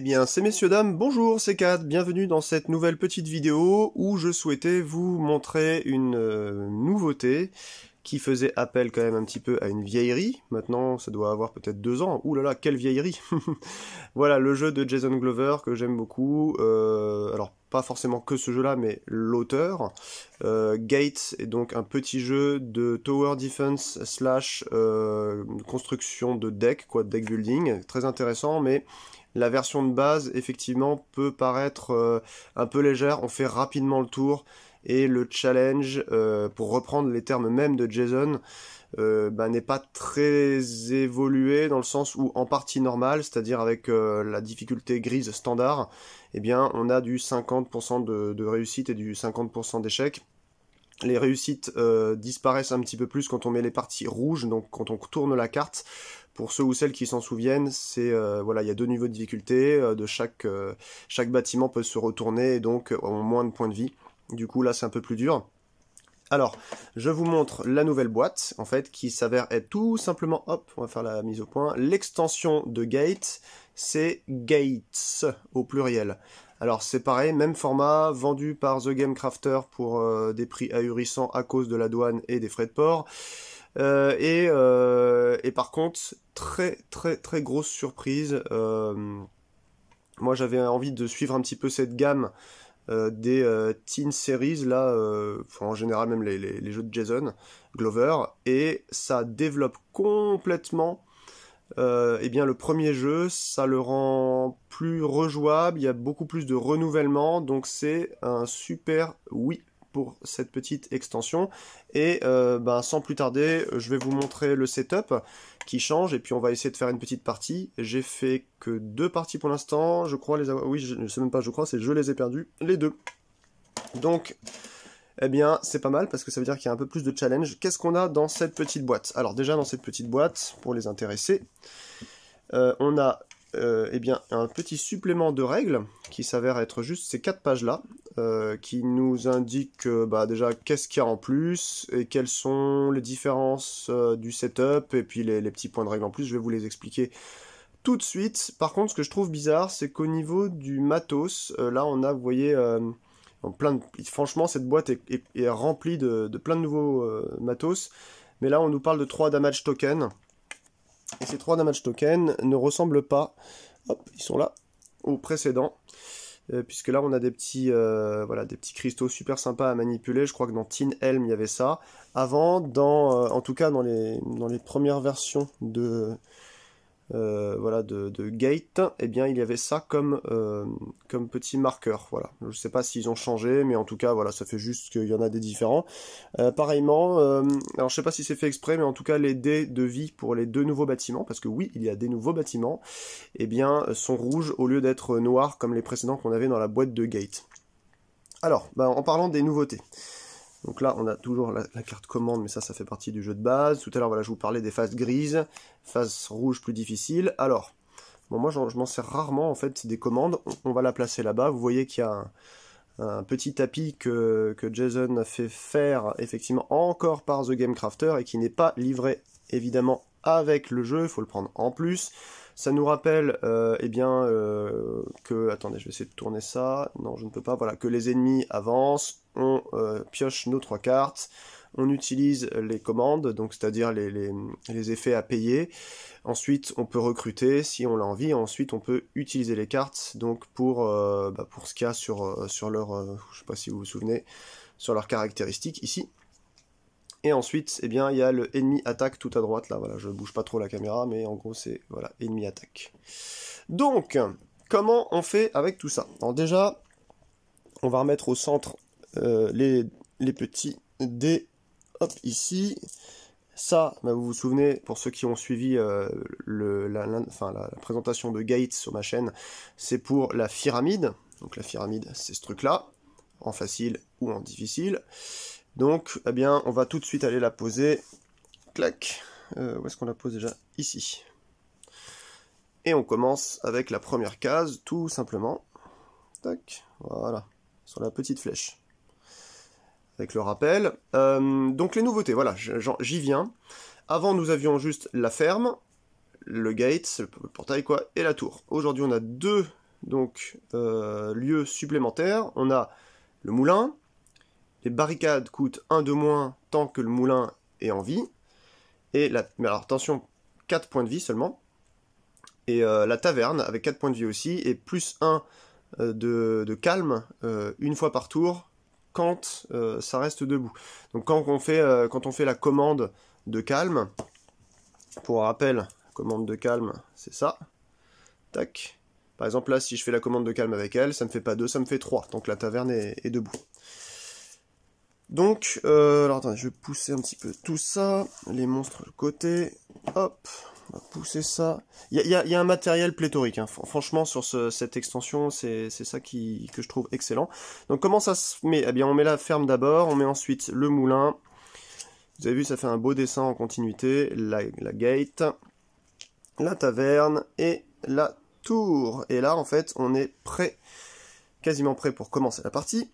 Eh bien, c'est messieurs dames, bonjour, c'est Kat, bienvenue dans cette nouvelle petite vidéo où je souhaitais vous montrer une nouveauté qui faisait appel quand même un petit peu à une vieillerie. Maintenant, ça doit avoir peut-être 2 ans. Ouh là là, quelle vieillerie. Voilà, le jeu de Jason Glover que j'aime beaucoup. Alors, pas forcément que ce jeu-là, mais l'auteur. Gate est donc un petit jeu de tower defense slash construction de deck, quoi, deck building. Très intéressant, mais la version de base, effectivement, peut paraître un peu légère. On fait rapidement le tour. Et le challenge, pour reprendre les termes même de Jason, n'est pas très évolué dans le sens où en partie normale, c'est-à-dire avec la difficulté grise standard, eh bien on a du 50% de réussite et du 50% d'échec. Les réussites disparaissent un petit peu plus quand on met les parties rouges, donc quand on tourne la carte. Pour ceux ou celles qui s'en souviennent, c'est voilà, il y a 2 niveaux de difficulté, de chaque bâtiment peut se retourner et donc ont moins de points de vie. Du coup là c'est un peu plus dur. Alors, je vous montre la nouvelle boîte, en fait, qui s'avère être tout simplement, hop, on va faire la mise au point, l'extension de Gate, c'est Gates, au pluriel. Alors c'est pareil, même format, vendu par The Game Crafter pour des prix ahurissants à cause de la douane et des frais de port. Et par contre, très grosse surprise. Moi j'avais envie de suivre un petit peu cette gamme des teen series là, en général même les jeux de Jason Glover, et ça développe complètement eh bien le premier jeu, ça le rend plus rejouable, il y a beaucoup plus de renouvellement, donc c'est un super oui pour cette petite extension. Et sans plus tarder, je vais vous montrer le setup qui change, et puis on va essayer de faire une petite partie. J'ai fait que 2 parties pour l'instant, je crois les avoir... Oui, je ne sais même pas, je crois, c'est je les ai perdus, les 2. Donc, eh bien, c'est pas mal, parce que ça veut dire qu'il y a un peu plus de challenge. Qu'est-ce qu'on a dans cette petite boîte? Alors déjà, dans cette petite boîte, pour les intéressés, on a eh bien, un petit supplément de règles, qui s'avère être juste ces 4 pages-là, qui nous indique déjà qu'est-ce qu'il y a en plus, et quelles sont les différences du setup, et puis les petits points de règle en plus, je vais vous les expliquer tout de suite. Par contre, ce que je trouve bizarre, c'est qu'au niveau du matos, là on a, vous voyez, franchement cette boîte est remplie de plein de nouveaux matos, mais là on nous parle de 3 damage tokens, et ces 3 damage tokens ne ressemblent pas, hop, ils sont là, aux précédents. Puisque là on a des petits, des petits cristaux super sympas à manipuler. Je crois que dans Teen Helm il y avait ça. Avant, en tout cas dans les premières versions de Gate, eh bien il y avait ça comme petit marqueur. Voilà. Je sais pas s'ils ont changé, mais en tout cas voilà, ça fait juste qu'il y en a des différents. Pareillement, alors je sais pas si c'est fait exprès, mais en tout cas les dés de vie pour les 2 nouveaux bâtiments, parce que oui, il y a des nouveaux bâtiments, eh bien sont rouges au lieu d'être noirs comme les précédents qu'on avait dans la boîte de Gate. Alors, en parlant des nouveautés. Donc là, on a toujours la carte commande, mais ça fait partie du jeu de base. Tout à l'heure, voilà, je vous parlais des phases grises, phases rouges plus difficiles. Alors, bon, moi, je m'en sers rarement, en fait, des commandes. On va la placer là-bas. Vous voyez qu'il y a un petit tapis que Jason a fait faire, effectivement, encore par The Game Crafter, et qui n'est pas livré, évidemment, avec le jeu. Il faut le prendre en plus. Ça nous rappelle, que... Attendez, je vais essayer de tourner ça. Non, je ne peux pas. Voilà, que les ennemis avancent. On pioche nos 3 cartes. On utilise les commandes, donc c'est-à-dire les effets à payer. Ensuite, on peut recruter si on l'a envie. Ensuite, on peut utiliser les cartes donc pour ce qu'il y a sur leur... je sais pas si vous vous souvenez, sur leurs caractéristiques ici. Et ensuite, eh bien, il y a le ennemi attaque tout à droite, là, voilà, je bouge pas trop la caméra, mais en gros, c'est, voilà, ennemi attaque. Donc, comment on fait avec tout ça? Alors déjà, on va remettre au centre les petits dés, hop, ici. Ça, vous vous souvenez, pour ceux qui ont suivi la présentation de Gate sur ma chaîne, c'est pour la pyramide. Donc la pyramide, c'est ce truc-là, en facile ou en difficile. Donc, eh bien, on va tout de suite aller la poser. Clac. Où est-ce qu'on la pose déjà? Ici. Et on commence avec la première case, tout simplement. Tac. Voilà. Sur la petite flèche. Avec le rappel. Donc, les nouveautés, voilà, j'y viens. Avant, nous avions juste la ferme, le gate, le portail, quoi, et la tour. Aujourd'hui, on a 2 donc lieux supplémentaires. On a le moulin. Les barricades coûtent 1 de moins tant que le moulin est en vie. Et mais alors attention, 4 points de vie seulement. Et la taverne avec 4 points de vie aussi, et plus 1 de calme une fois par tour quand ça reste debout. Donc quand on fait la commande de calme, pour rappel, commande de calme, c'est ça. Tac. Par exemple là, si je fais la commande de calme avec elle, ça me fait pas 2, ça me fait 3, donc la taverne est debout. Donc, alors attendez, je vais pousser un petit peu tout ça, les monstres de côté, hop, on va pousser ça. Il y a un matériel pléthorique, hein. Franchement, sur cette extension, c'est ça que je trouve excellent. Donc comment ça se met? Eh bien, on met la ferme d'abord, on met ensuite le moulin. Vous avez vu, ça fait un beau dessin en continuité, la gate, la taverne et la tour. Et là, en fait, on est prêt, quasiment prêt pour commencer la partie.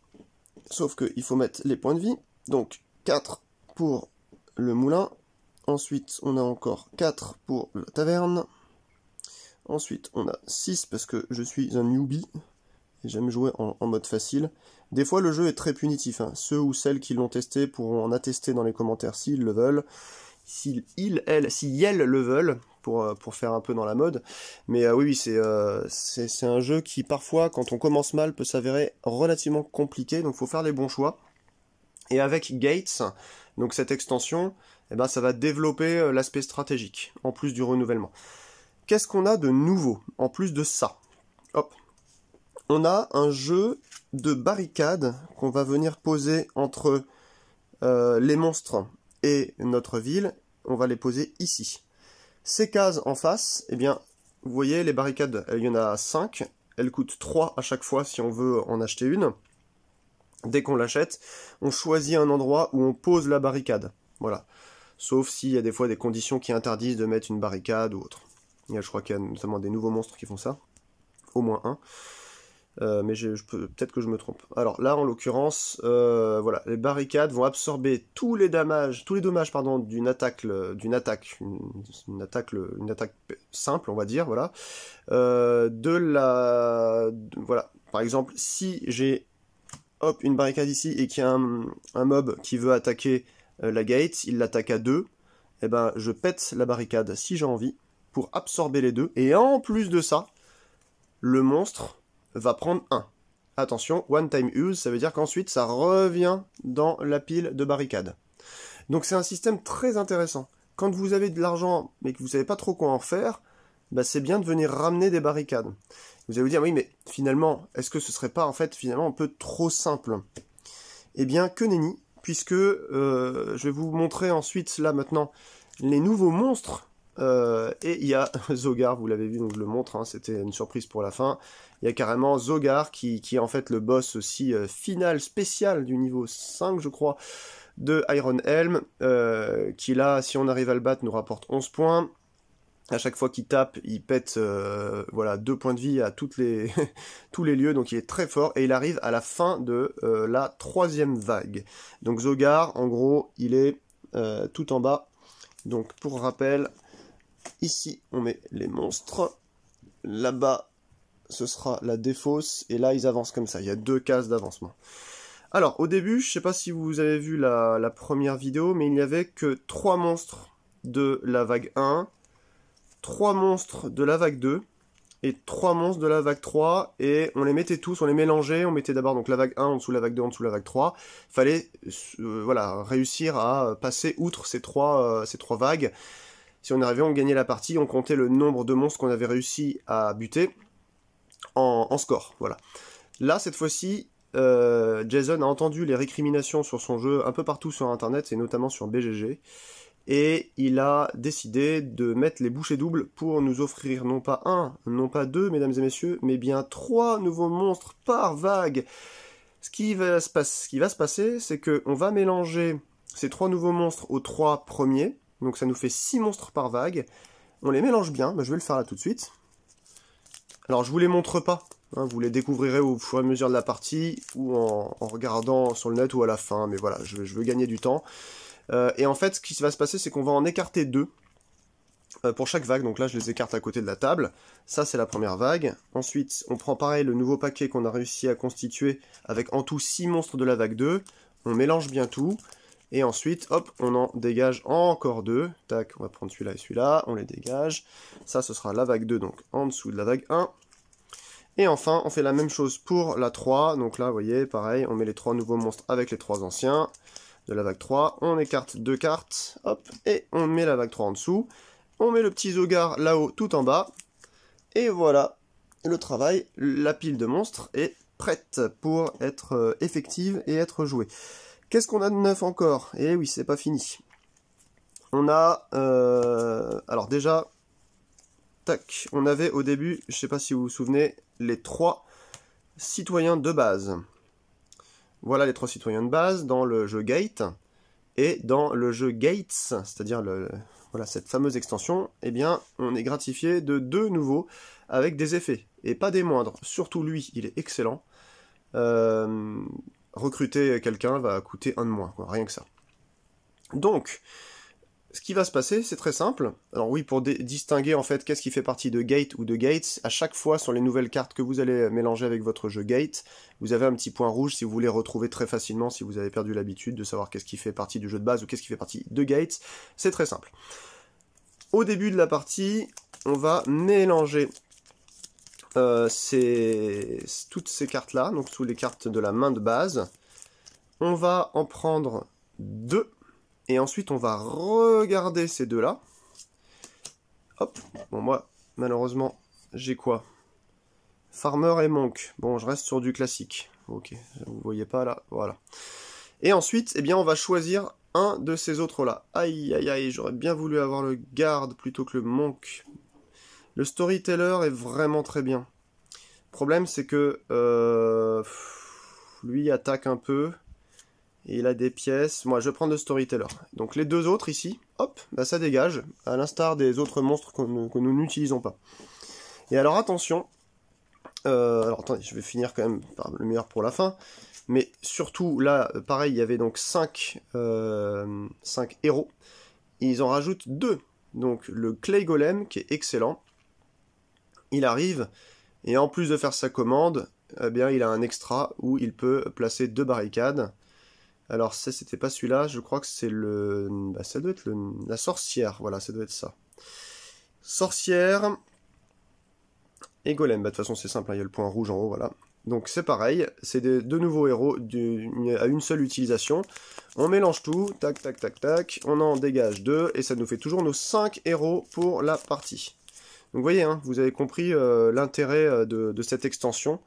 Sauf qu'il faut mettre les points de vie. Donc 4 pour le moulin. Ensuite, on a encore 4 pour la taverne. Ensuite, on a 6 parce que je suis un newbie. Et j'aime jouer en mode facile. Des fois, le jeu est très punitif, hein. Ceux ou celles qui l'ont testé pourront en attester dans les commentaires s'ils le veulent. Si elles le veulent, pour faire un peu dans la mode. Mais oui, c'est un jeu qui, parfois, quand on commence mal, peut s'avérer relativement compliqué. Donc, il faut faire les bons choix. Et avec Gates, donc cette extension, eh ben, ça va développer l'aspect stratégique, en plus du renouvellement. Qu'est-ce qu'on a de nouveau, en plus de ça? Hop. On a un jeu de barricades qu'on va venir poser entre les monstres et notre ville. On va les poser ici. Ces cases en face, eh bien, vous voyez, les barricades, il y en a 5. Elles coûtent 3 à chaque fois si on veut en acheter une. Dès qu'on l'achète, on choisit un endroit où on pose la barricade. Voilà. Sauf s'il y a des fois des conditions qui interdisent de mettre une barricade ou autre. Je crois qu'il y a notamment des nouveaux monstres qui font ça. Au moins un. Mais peut-être que je me trompe. Alors là, en l'occurrence, voilà, les barricades vont absorber tous les dommages, d'une attaque simple, on va dire, voilà. Voilà, par exemple, si j'ai une barricade ici et qu'il y a un mob qui veut attaquer la gate, il l'attaque à 2, et ben je pète la barricade si j'ai envie pour absorber les 2, et en plus de ça, le monstre va prendre 1. Attention, one time use, ça veut dire qu'ensuite ça revient dans la pile de barricades. Donc c'est un système très intéressant. Quand vous avez de l'argent mais que vous savez pas trop quoi en faire, bah c'est bien de venir ramener des barricades. Vous allez vous dire, oui mais finalement, est-ce que ce serait pas en fait finalement un peu trop simple? Eh bien que nenni, puisque je vais vous montrer ensuite là maintenant les nouveaux monstres. Et il y a Zogar, vous l'avez vu, donc je le montre, hein, c'était une surprise pour la fin. Il y a carrément Zogar qui est en fait le boss aussi final spécial du niveau 5, je crois, de Iron Helm, qui là, si on arrive à le battre, nous rapporte 11 points. À chaque fois qu'il tape, il pète voilà, 2 points de vie à tous les lieux, donc il est très fort, et il arrive à la fin de la 3e vague. Donc Zogar, en gros, il est tout en bas. Donc pour rappel, ici on met les monstres, là-bas ce sera la défausse, et là ils avancent comme ça, il y a 2 cases d'avancement. Alors au début, je sais pas si vous avez vu la première vidéo, mais il n'y avait que 3 monstres de la vague 1, 3 monstres de la vague 2, et 3 monstres de la vague 3, et on les mettait tous, on les mélangeait, on mettait d'abord donc la vague 1 en dessous la vague 2, en dessous la vague 3, il fallait voilà, réussir à passer outre ces trois vagues. Si on arrivait, on gagnait la partie, on comptait le nombre de monstres qu'on avait réussi à buter en score, voilà. Là, cette fois-ci, Jason a entendu les récriminations sur son jeu un peu partout sur internet, et notamment sur BGG, et il a décidé de mettre les bouchées doubles pour nous offrir non pas 1, non pas 2, mesdames et messieurs, mais bien 3 nouveaux monstres par vague. Ce qui va se passer, c'est qu'on va mélanger ces 3 nouveaux monstres aux 3 premiers, donc ça nous fait 6 monstres par vague. On les mélange bien, je vais le faire là tout de suite. Alors je vous les montre pas, hein, vous les découvrirez au fur et à mesure de la partie, ou en regardant sur le net ou à la fin, mais voilà, je veux gagner du temps. Et en fait, ce qui va se passer, c'est qu'on va en écarter 2. pour chaque vague. Donc là, je les écarte à côté de la table. Ça, c'est la première vague. Ensuite, on prend pareil le nouveau paquet qu'on a réussi à constituer avec en tout 6 monstres de la vague 2. On mélange bien tout. Et ensuite, hop, on en dégage encore 2. Tac, on va prendre celui-là et celui-là. On les dégage. Ça, ce sera la vague 2, donc en dessous de la vague 1. Et enfin, on fait la même chose pour la 3. Donc là, vous voyez, pareil, on met les 3 nouveaux monstres avec les 3 anciens de la vague 3. On écarte 2 cartes, hop, et on met la vague 3 en dessous. On met le petit Zogar là-haut, tout en bas. Et voilà, le travail, la pile de monstres est prête pour être effective et être jouée. Qu'est-ce qu'on a de neuf encore? Eh oui, c'est pas fini. On a... alors déjà... Tac, on avait au début, je sais pas si vous vous souvenez, les 3 citoyens de base. Voilà les 3 citoyens de base dans le jeu Gate. Et dans le jeu Gates, c'est-à-dire voilà, cette fameuse extension, eh bien, on est gratifié de 2 nouveaux avec des effets. Et pas des moindres. Surtout lui, il est excellent. Recruter quelqu'un va coûter 1 de moins, quoi, rien que ça. Donc... ce qui va se passer, c'est très simple. Alors oui, pour distinguer en fait qu'est-ce qui fait partie de Gate ou de Gates, à chaque fois sur les nouvelles cartes que vous allez mélanger avec votre jeu Gate, vous avez un petit point rouge si vous voulez retrouver très facilement, si vous avez perdu l'habitude de savoir qu'est-ce qui fait partie du jeu de base ou qu'est-ce qui fait partie de Gate. C'est très simple. Au début de la partie, on va mélanger toutes ces cartes-là, donc sous les cartes de la main de base. On va en prendre 2. Et ensuite, on va regarder ces deux-là. Hop. Bon, moi, malheureusement, j'ai quoi? Farmer et Monk. Bon, je reste sur du classique. Ok, vous voyez pas là? Voilà. Et ensuite, eh bien, on va choisir un de ces autres-là. Aïe, aïe, aïe, j'aurais bien voulu avoir le garde plutôt que le Monk. Le Storyteller est vraiment très bien. Le problème, c'est que lui attaque un peu. Et il a des pièces. Moi, je vais prendre le Storyteller. Donc les deux autres ici, hop, bah, ça dégage, à l'instar des autres monstres que nous n'utilisons pas. Et alors attention, alors attendez, je vais finir quand même par le meilleur pour la fin. Mais surtout, là, pareil, il y avait donc 5 héros. Et ils en rajoutent 2. Donc le Clay Golem, qui est excellent. Il arrive, et en plus de faire sa commande, eh bien, il a un extra où il peut placer 2 barricades. Alors ça, c'était pas celui-là, je crois que c'est le... Bah, ça doit être la sorcière, voilà, ça doit être ça. Sorcière et golem, bah de toute façon c'est simple, hein, il y a le point rouge en haut, voilà. Donc c'est pareil, c'est deux nouveaux héros à une seule utilisation. On mélange tout, tac, tac, tac, tac, on en dégage 2, et ça nous fait toujours nos 5 héros pour la partie. Donc vous voyez, hein, vous avez compris l'intérêt de cette extension.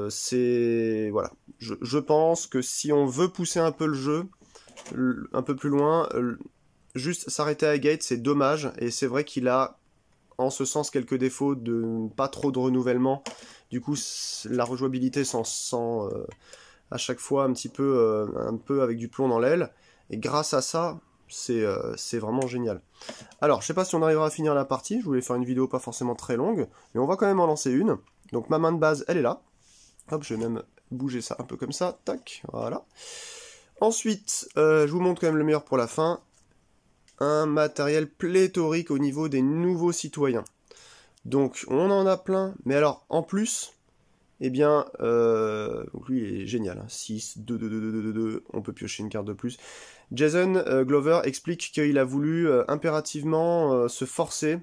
C'est... Voilà. Je pense que si on veut pousser un peu le jeu, un peu plus loin, juste s'arrêter à Gate, c'est dommage, et c'est vrai qu'il a, en ce sens, quelques défauts de pas trop de renouvellement. Du coup, la rejouabilité s'en sent à chaque fois un peu avec du plomb dans l'aile, et grâce à ça, c'est vraiment génial. Alors, je sais pas si on arrivera à finir la partie, je voulais faire une vidéo pas forcément très longue, mais on va quand même en lancer une. Donc ma main de base, elle est là. Hop, je vais même bouger ça un peu comme ça, tac, voilà. Ensuite, je vous montre quand même le meilleur pour la fin. Un matériel pléthorique au niveau des nouveaux citoyens. Donc on en a plein, mais alors en plus, eh bien, donc lui il est génial, hein. 6, 2, 2, 2, 2, 2, 2, on peut piocher une carte de plus. Jason Glover explique qu'il a voulu impérativement se forcer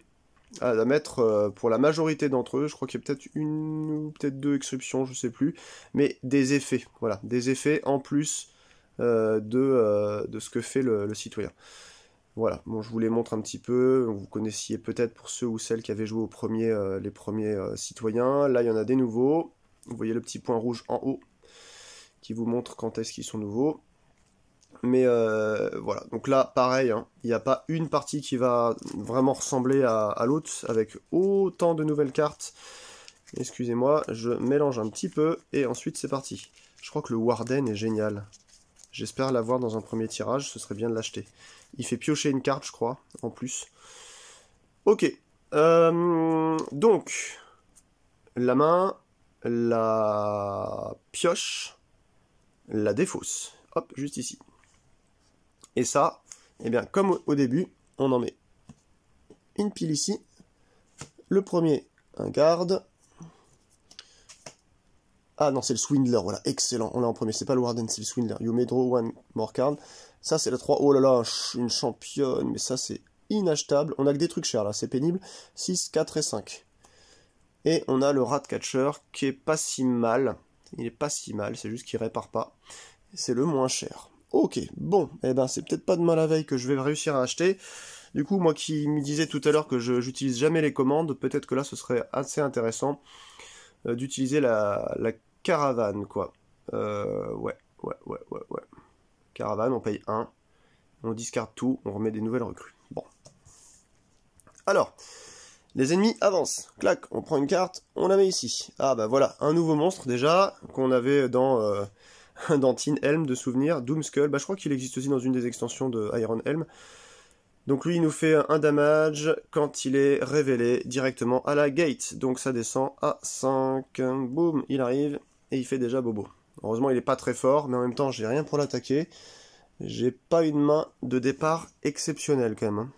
à mettre pour la majorité d'entre eux, je crois qu'il y a peut-être une ou peut-être 2 exceptions, je sais plus, mais des effets, voilà, des effets en plus de ce que fait le citoyen. Voilà, bon, je vous les montre un petit peu, vous connaissiez peut-être pour ceux ou celles qui avaient joué les premiers citoyens, là il y en a des nouveaux, vous voyez le petit point rouge en haut, qui vous montre quand est-ce qu'ils sont nouveaux. Mais voilà, donc là, pareil, hein, il n'y a pas une partie qui va vraiment ressembler à l'autre, avec autant de nouvelles cartes. Excusez-moi, je mélange un petit peu, et ensuite c'est parti. Je crois que le Warden est génial. J'espère l'avoir dans un premier tirage, ce serait bien de l'acheter. Il fait piocher une carte, je crois, en plus. Ok, donc, la main, la pioche, la défausse. Hop, juste ici. Et ça, eh bien, comme au début, on en met une pile ici. Le premier, un garde. Ah non, c'est le Swindler, voilà, excellent. On l'a en premier, c'est pas le Warden, c'est le Swindler. You may draw one more card. Ça, c'est la 3. Oh là là, une championne, mais ça, c'est inachetable. On a que des trucs chers, là, c'est pénible. 6, 4 et 5. Et on a le Ratcatcher, qui est pas si mal. Il est pas si mal, c'est juste qu'il répare pas. C'est le moins cher. Ok, bon, eh ben, c'est peut-être pas demain la veille que je vais réussir à acheter. Du coup, moi qui me disais tout à l'heure que je j'utilise jamais les commandes, peut-être que là ce serait assez intéressant d'utiliser la caravane, quoi. Ouais. Caravane, on paye 1, on discarde tout, on remet des nouvelles recrues. Bon. Alors, les ennemis avancent. Clac, on prend une carte, on la met ici. Ah bah voilà, un nouveau monstre déjà, qu'on avait dans Tin Helm de souvenir, Doomskull. Bah je crois qu'il existe aussi dans une des extensions de Iron Helm. Donc lui, il nous fait un damage quand il est révélé directement à la gate. Donc ça descend à 5. Boum, il arrive et il fait déjà bobo. Heureusement, il est pas très fort, mais en même temps, j'ai rien pour l'attaquer. J'ai pas une main de départ exceptionnelle quand même.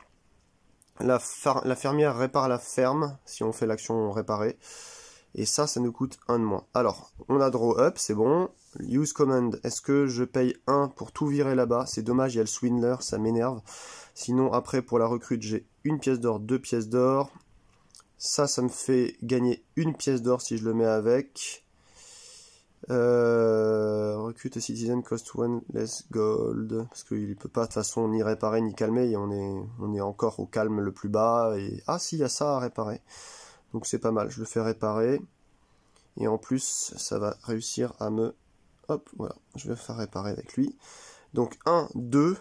Hein. La fermière répare la ferme, si on fait l'action réparer. Et ça nous coûte 1 de moins. Alors, on a draw up, c'est bon. Use command, est-ce que je paye 1 pour tout virer là-bas? C'est dommage, il y a le Swindler, ça m'énerve. Sinon, après, pour la recrute, j'ai 1 pièce d'or, 2 pièces d'or. Ça me fait gagner 1 pièce d'or si je le mets avec. Recrute a citizen cost 1 less gold. Parce qu'il ne peut pas de toute façon ni réparer ni calmer. Et on est encore au calme le plus bas. Et... ah si, il y a ça à réparer. Donc c'est pas mal, je le fais réparer. Et en plus, ça va réussir à me... hop, voilà, je vais faire réparer avec lui. Donc 1, 2,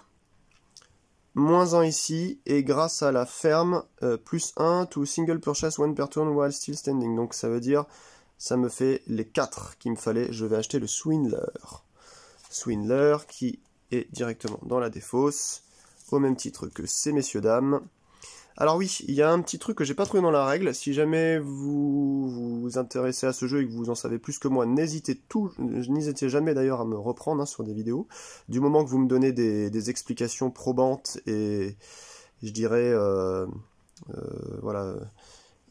moins 1 ici, et grâce à la ferme, plus 1 to single purchase one per turn while still standing. Donc ça veut dire, ça me fait les 4 qu'il me fallait. Je vais acheter le Swindler. Swindler qui est directement dans la défausse, au même titre que ces messieurs-dames. Alors oui, il y a un petit truc que j'ai pas trouvé dans la règle. Si jamais vous vous intéressez à ce jeu et que vous en savez plus que moi, n'hésitez jamais d'ailleurs à me reprendre hein, sur des vidéos. Du moment que vous me donnez des explications probantes et je dirais voilà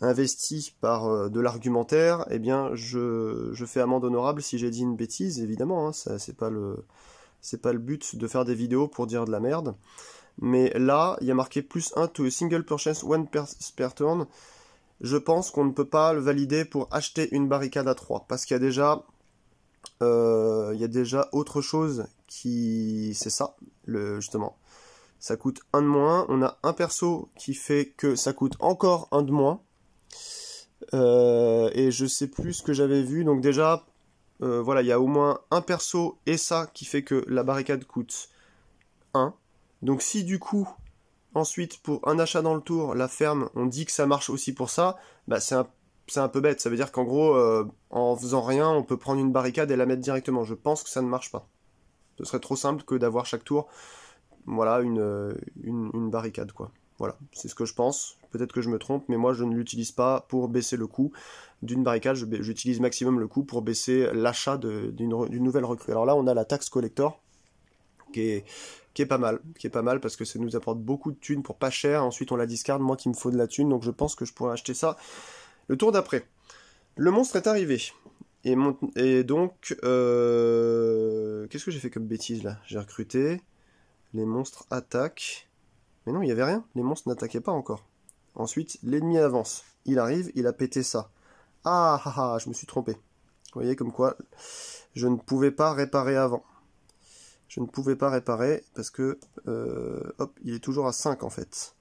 investies par de l'argumentaire, eh bien je fais amende honorable si j'ai dit une bêtise, évidemment. Hein, c'est pas le but de faire des vidéos pour dire de la merde. Mais là, il y a marqué plus 1 to a single purchase one per turn. Je pense qu'on ne peut pas le valider pour acheter une barricade à 3. Parce qu'il y a déjà autre chose qui... c'est ça, justement. Ça coûte 1 de moins. On a un perso qui fait que ça coûte encore 1 de moins. Et je sais plus ce que j'avais vu. Donc déjà, voilà, il y a au moins un perso et ça qui fait que la barricade coûte 1. Donc si du coup, ensuite, pour un achat dans le tour, la ferme, on dit que ça marche aussi pour ça, bah c'est un peu bête. Ça veut dire qu'en gros, en faisant rien, on peut prendre une barricade et la mettre directement. Je pense que ça ne marche pas. Ce serait trop simple que d'avoir chaque tour, voilà, une barricade, quoi. Voilà, c'est ce que je pense. Peut-être que je me trompe, mais moi je ne l'utilise pas pour baisser le coût d'une barricade. J'utilise maximum le coût pour baisser l'achat d'une nouvelle recrue. Alors là, on a la taxe collector, qui est pas mal parce que ça nous apporte beaucoup de thunes pour pas cher. Ensuite on la discarde, moi qui me faut de la thune, donc je pense que je pourrais acheter ça le tour d'après. Le monstre est arrivé et donc qu'est-ce que j'ai fait comme bêtise là? J'ai recruté, les monstres attaquent, mais non il y avait rien, les monstres n'attaquaient pas encore. Ensuite l'ennemi avance, il arrive, il a pété ça. Ah, je me suis trompé. Vous voyez comme quoi je ne pouvais pas réparer avant. Je ne pouvais pas réparer parce que hop, il est toujours à 5 en fait.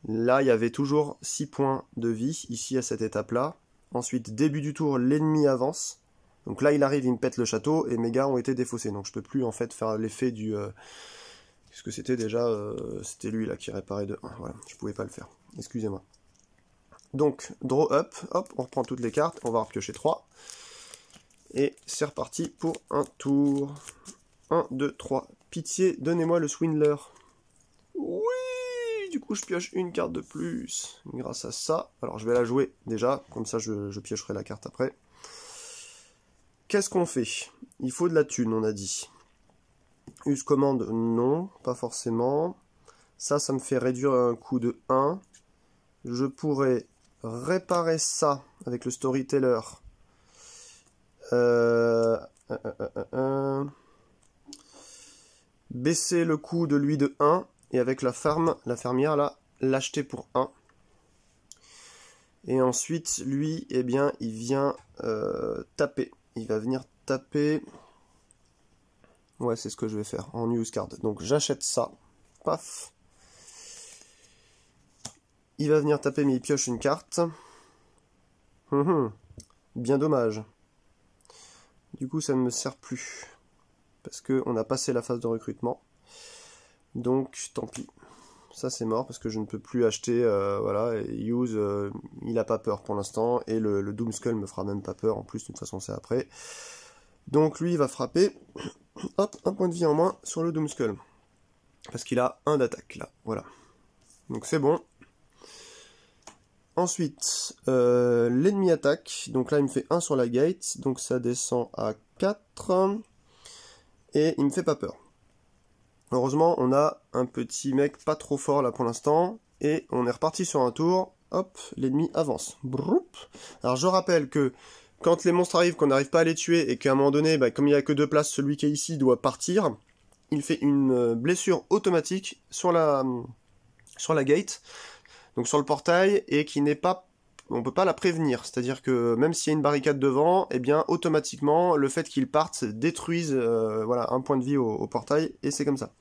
Là, il y avait toujours 6 points de vie, ici à cette étape-là. Ensuite, début du tour, l'ennemi avance. Donc là, il arrive, il me pète le château et mes gars ont été défaussés. Donc je peux plus en fait faire l'effet du... Qu'est-ce que c'était déjà c'était lui là qui réparait de 1. Voilà, je pouvais pas le faire. Excusez-moi. Donc, draw up, hop, on reprend toutes les cartes, on va en piocher 3. Et c'est reparti pour un tour. 1, 2, 3. Pitié, donnez-moi le Swindler. Oui, du coup je pioche une carte de plus grâce à ça. Alors je vais la jouer déjà, comme ça je piocherai la carte après. Qu'est-ce qu'on fait? Il faut de la thune, on a dit. Use commande, non, pas forcément. Ça me fait réduire un coût de 1. je pourrais réparer ça avec le storyteller. Baisser le coût de lui de 1 et avec la fermière là, l'acheter pour 1. Et ensuite, lui, eh bien, il vient taper. Il va venir taper. Ouais, c'est ce que je vais faire en use card. Donc j'achète ça. Paf. Il va venir taper, mais il pioche une carte. Bien dommage. Du coup, ça ne me sert plus. Parce qu'on a passé la phase de recrutement. Donc, tant pis. Ça, c'est mort parce que je ne peux plus acheter. Voilà, et use, il n'a pas peur pour l'instant. Et le Doomskull me fera même pas peur. En plus, de toute façon, c'est après. Donc, lui, il va frapper. Hop, un point de vie en moins sur le Doomskull. Parce qu'il a 1 d'attaque, là. Voilà. Donc, c'est bon. Ensuite, l'ennemi attaque. Donc là, il me fait 1 sur la gate. Donc ça descend à 4. Et il me fait pas peur. Heureusement, on a un petit mec pas trop fort là pour l'instant. Et on est reparti sur un tour. Hop, l'ennemi avance. Broup. Alors je rappelle que quand les monstres arrivent, qu'on n'arrive pas à les tuer, et qu'à un moment donné, bah, comme il n'y a que 2 places, celui qui est ici doit partir. Il fait une blessure automatique sur la gate. Donc sur le portail, et qui n'est pas... On peut pas la prévenir, c'est-à-dire que même s'il y a une barricade devant, eh bien automatiquement, le fait qu'il parte détruise voilà, un point de vie au portail, et c'est comme ça.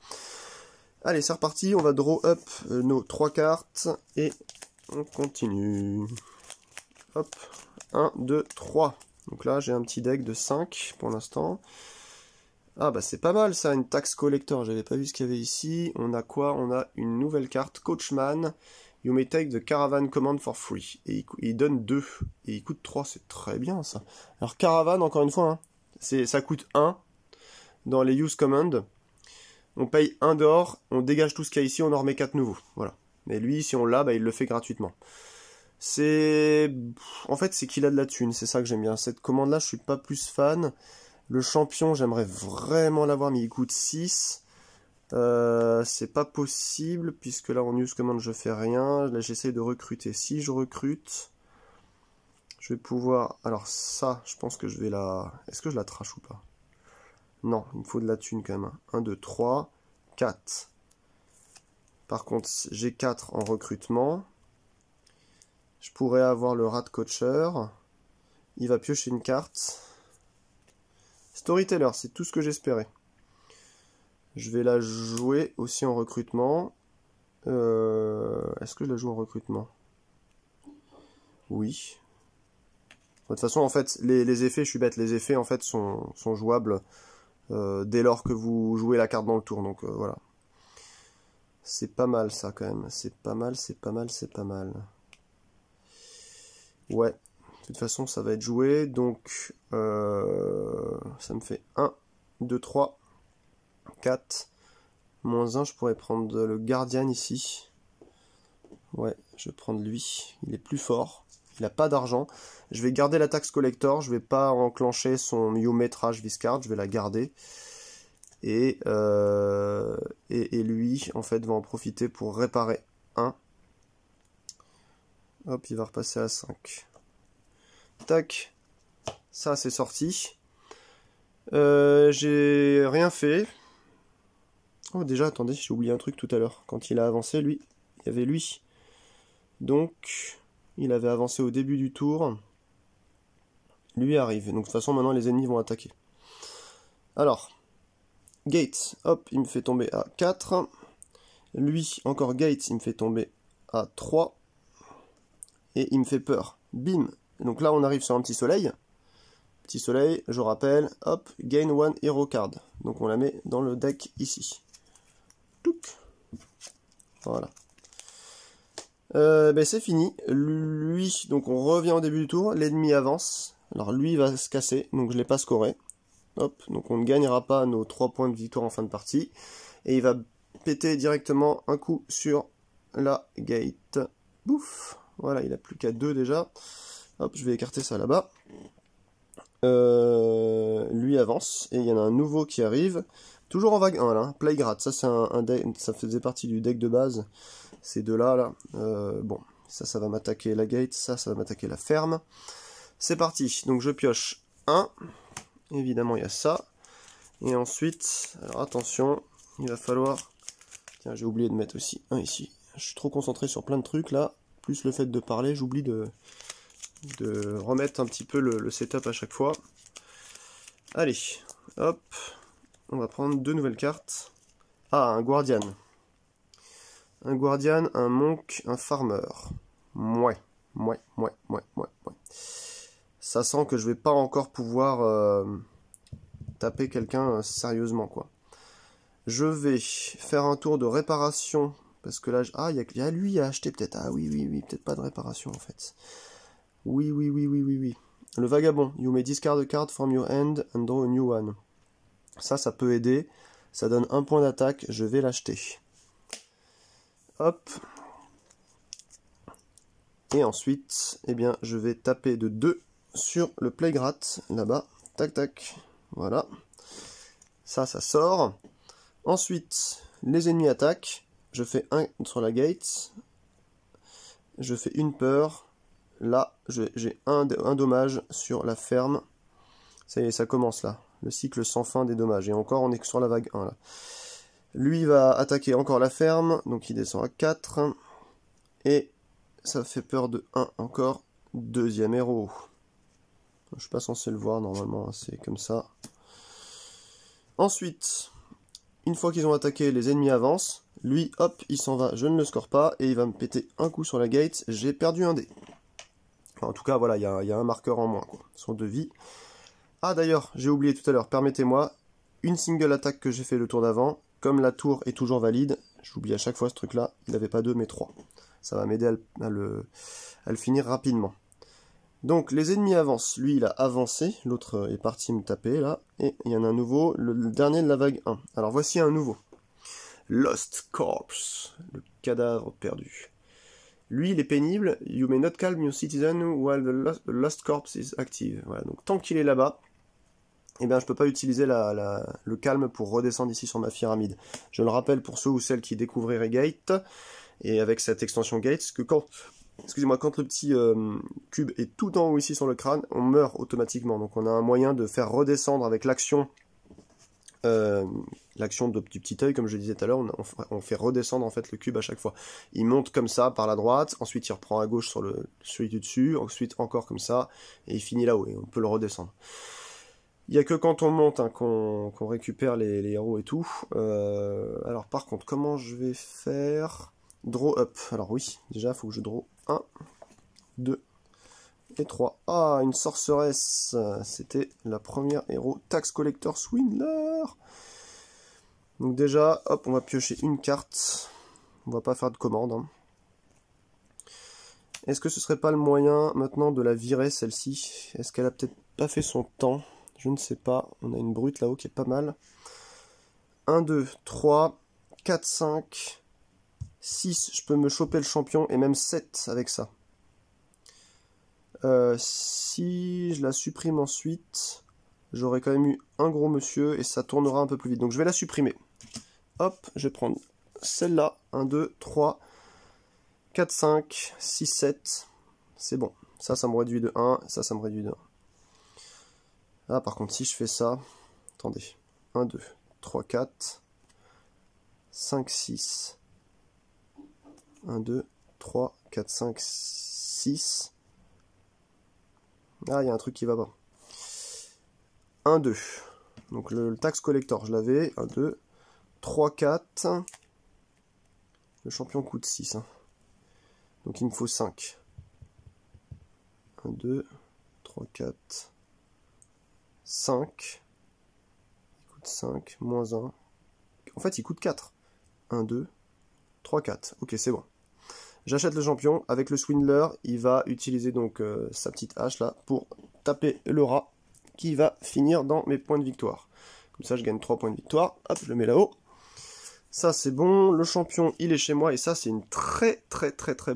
Allez, c'est reparti, on va draw up nos 3 cartes, et on continue. Hop, 1, 2, 3. Donc là, j'ai un petit deck de 5 pour l'instant. Ah bah c'est pas mal ça, une tax collector, j'avais pas vu ce qu'il y avait ici. On a quoi? On a une nouvelle carte, Coachman. You may take the caravan command for free. Et il donne 2. Et il coûte 3. C'est très bien, ça. Alors, caravan, encore une fois, hein, ça coûte 1 dans les use command. On paye 1 d'or. On dégage tout ce qu'il y a ici. On en remet 4 nouveaux. Voilà. Mais lui, si on l'a, bah, il le fait gratuitement. En fait, c'est qu'il a de la thune. C'est ça que j'aime bien. Cette commande-là, je suis pas plus fan. Le champion, j'aimerais vraiment l'avoir, mais il coûte 6. C'est pas possible puisque là en use command je fais rien. Là j'essaie de recruter. Si je recrute, je vais pouvoir. Alors ça, je pense que je vais la. Est-ce que je la trash ou pas? Non, il me faut de la thune quand même. 1, 2, 3, 4. Par contre, j'ai 4 en recrutement. Je pourrais avoir le rat coacher. Il va piocher une carte. Storyteller, c'est tout ce que j'espérais. Je vais la jouer aussi en recrutement. Est-ce que je la joue en recrutement? Oui. De toute façon, en fait, les effets, je suis bête, les effets en fait sont jouables dès lors que vous jouez la carte dans le tour. Donc voilà. C'est pas mal ça quand même. C'est pas mal, c'est pas mal, c'est pas mal. Ouais. De toute façon, ça va être joué. Donc ça me fait 1, 2, 3. 4, moins 1, je pourrais prendre le Guardian ici. Ouais, je vais prendre lui. Il est plus fort. Il n'a pas d'argent. Je vais garder la tax collector. Je vais pas enclencher son Yume Trash Viscard. Je vais la garder. Et lui, en fait, va en profiter pour réparer 1. Hop, il va repasser à 5. Tac. Ça, c'est sorti. J'ai rien fait. Oh déjà, attendez, j'ai oublié un truc tout à l'heure. Quand il a avancé, lui, il y avait lui. Donc, il avait avancé au début du tour. Lui arrive. Donc de toute façon, maintenant, les ennemis vont attaquer. Alors, Gate, hop, il me fait tomber à 4. Lui, encore Gate, il me fait tomber à 3. Et il me fait peur. Bim. Donc là, on arrive sur un petit soleil. Petit soleil, je rappelle, hop, gain 1 hero card. Donc on la met dans le deck ici. Touc. Voilà. Ben c'est fini. Lui, donc on revient au début du tour. L'ennemi avance. Alors lui va se casser, donc je l'ai pas scoré. Hop, donc on ne gagnera pas nos 3 points de victoire en fin de partie. Et il va péter directement un coup sur la gate. Bouf. Voilà, il a plus qu'à 2 déjà. Hop, je vais écarter ça là-bas. Lui avance. Et il y en a un nouveau qui arrive. Toujours en vague 1 là. Plague Rat. Ça, c'est un deck, ça faisait partie du deck de base. Ces deux-là, là. Bon, Ça va m'attaquer la gate, ça va m'attaquer la ferme. C'est parti, donc je pioche 1. Évidemment, il y a ça. Et ensuite, alors attention, il va falloir... Tiens, j'ai oublié de mettre aussi un ici. Je suis trop concentré sur plein de trucs là. Plus le fait de parler, j'oublie de remettre un petit peu le setup à chaque fois. Allez, hop. On va prendre 2 nouvelles cartes. Ah, un Guardian. Un Guardian, un Monk, un Farmer. Ouais. Ça sent que je vais pas encore pouvoir taper quelqu'un sérieusement, quoi. Je vais faire un tour de réparation. Parce que là, ah, il y a lui à acheter peut-être. Ah oui, peut-être pas de réparation en fait. Oui. Le vagabond. You may discard a card from your hand and draw a new one. Ça peut aider. Ça donne 1 point d'attaque. Je vais l'acheter. Hop. Et ensuite, eh bien, je vais taper de 2 sur le Playgrat, là-bas. Tac. Voilà. Ça sort. Ensuite, les ennemis attaquent. Je fais 1 sur la gate. Je fais une peur. Là, j'ai un dommage sur la ferme. Ça y est, ça commence là. Le cycle sans fin des dommages. Et encore, on est sur la vague 1 là. Lui va attaquer encore la ferme. Donc il descend à 4. Et ça fait peur de 1 encore. Deuxième héros. Je suis pas censé le voir normalement. C'est comme ça. Ensuite, une fois qu'ils ont attaqué, les ennemis avancent. Lui, hop, il s'en va. Je ne le score pas. Et il va me péter un coup sur la gate. J'ai perdu un dé. Enfin, en tout cas, voilà, il y a un marqueur en moins, quoi. Son de vie. Ah, d'ailleurs, j'ai oublié tout à l'heure. Permettez-moi. Une single attaque que j'ai fait le tour d'avant. Comme la tour est toujours valide. J'oublie à chaque fois ce truc-là. Il n'avait pas 2, mais 3. Ça va m'aider à le finir rapidement. Donc, les ennemis avancent. Lui, il a avancé. L'autre est parti me taper, là. Et il y en a un nouveau. Le dernier de la vague 1. Alors, voici un nouveau. Lost Corpse. Le cadavre perdu. Lui, il est pénible. You may not calm your citizen while the lost corpse is active. Voilà, donc tant qu'il est là-bas, eh bien, je ne peux pas utiliser le calme pour redescendre ici sur ma pyramide. Je le rappelle pour ceux ou celles qui découvriraient Gate, et avec cette extension Gate, que quand le petit cube est tout en haut ici sur le crâne, on meurt automatiquement. Donc on a un moyen de faire redescendre avec l'action du petit œil, comme je le disais tout à l'heure, on fait redescendre en fait le cube à chaque fois. Il monte comme ça par la droite, ensuite il reprend à gauche sur celui du dessus, ensuite encore comme ça, et il finit là-haut, et on peut le redescendre. Il n'y a que quand on monte qu'on récupère les héros et tout. Alors par contre, comment je vais faire? Draw up. Alors oui, déjà il faut que je draw 1, 2 et 3. Ah, une sorceresse. C'était la première héros. Tax Collector Swindler. Donc déjà, hop, on va piocher une carte. On va pas faire de commande. Hein. Est-ce que ce serait pas le moyen maintenant de la virer, celle-ci? Est-ce qu'elle a peut-être pas fait son temps? Je ne sais pas. On a une brute là-haut qui est pas mal. 1, 2, 3, 4, 5, 6. Je peux me choper le champion et même 7 avec ça. Si je la supprime ensuite, j'aurai quand même eu un gros monsieur et ça tournera un peu plus vite. Donc je vais la supprimer. Hop, je vais prendre celle-là. 1, 2, 3, 4, 5, 6, 7. C'est bon. Ça me réduit de 1. Ça me réduit de 1. Ah, par contre, si je fais ça... Attendez. 1, 2, 3, 4, 5, 6. 1, 2, 3, 4, 5, 6... Ah, il y a un truc qui va pas. 1, 2. Donc le tax collector, je l'avais. 1, 2, 3, 4. Le champion coûte 6. Hein. Donc il me faut 5. 1, 2, 3, 4, 5. Il coûte 5, moins 1. En fait, il coûte 4. 1, 2, 3, 4. Ok, c'est bon. J'achète le champion. Avec le Swindler, il va utiliser donc sa petite hache là pour taper le rat qui va finir dans mes points de victoire. Comme ça, je gagne 3 points de victoire. Hop, je le mets là-haut. Ça, c'est bon. Le champion, il est chez moi. Et ça, c'est une très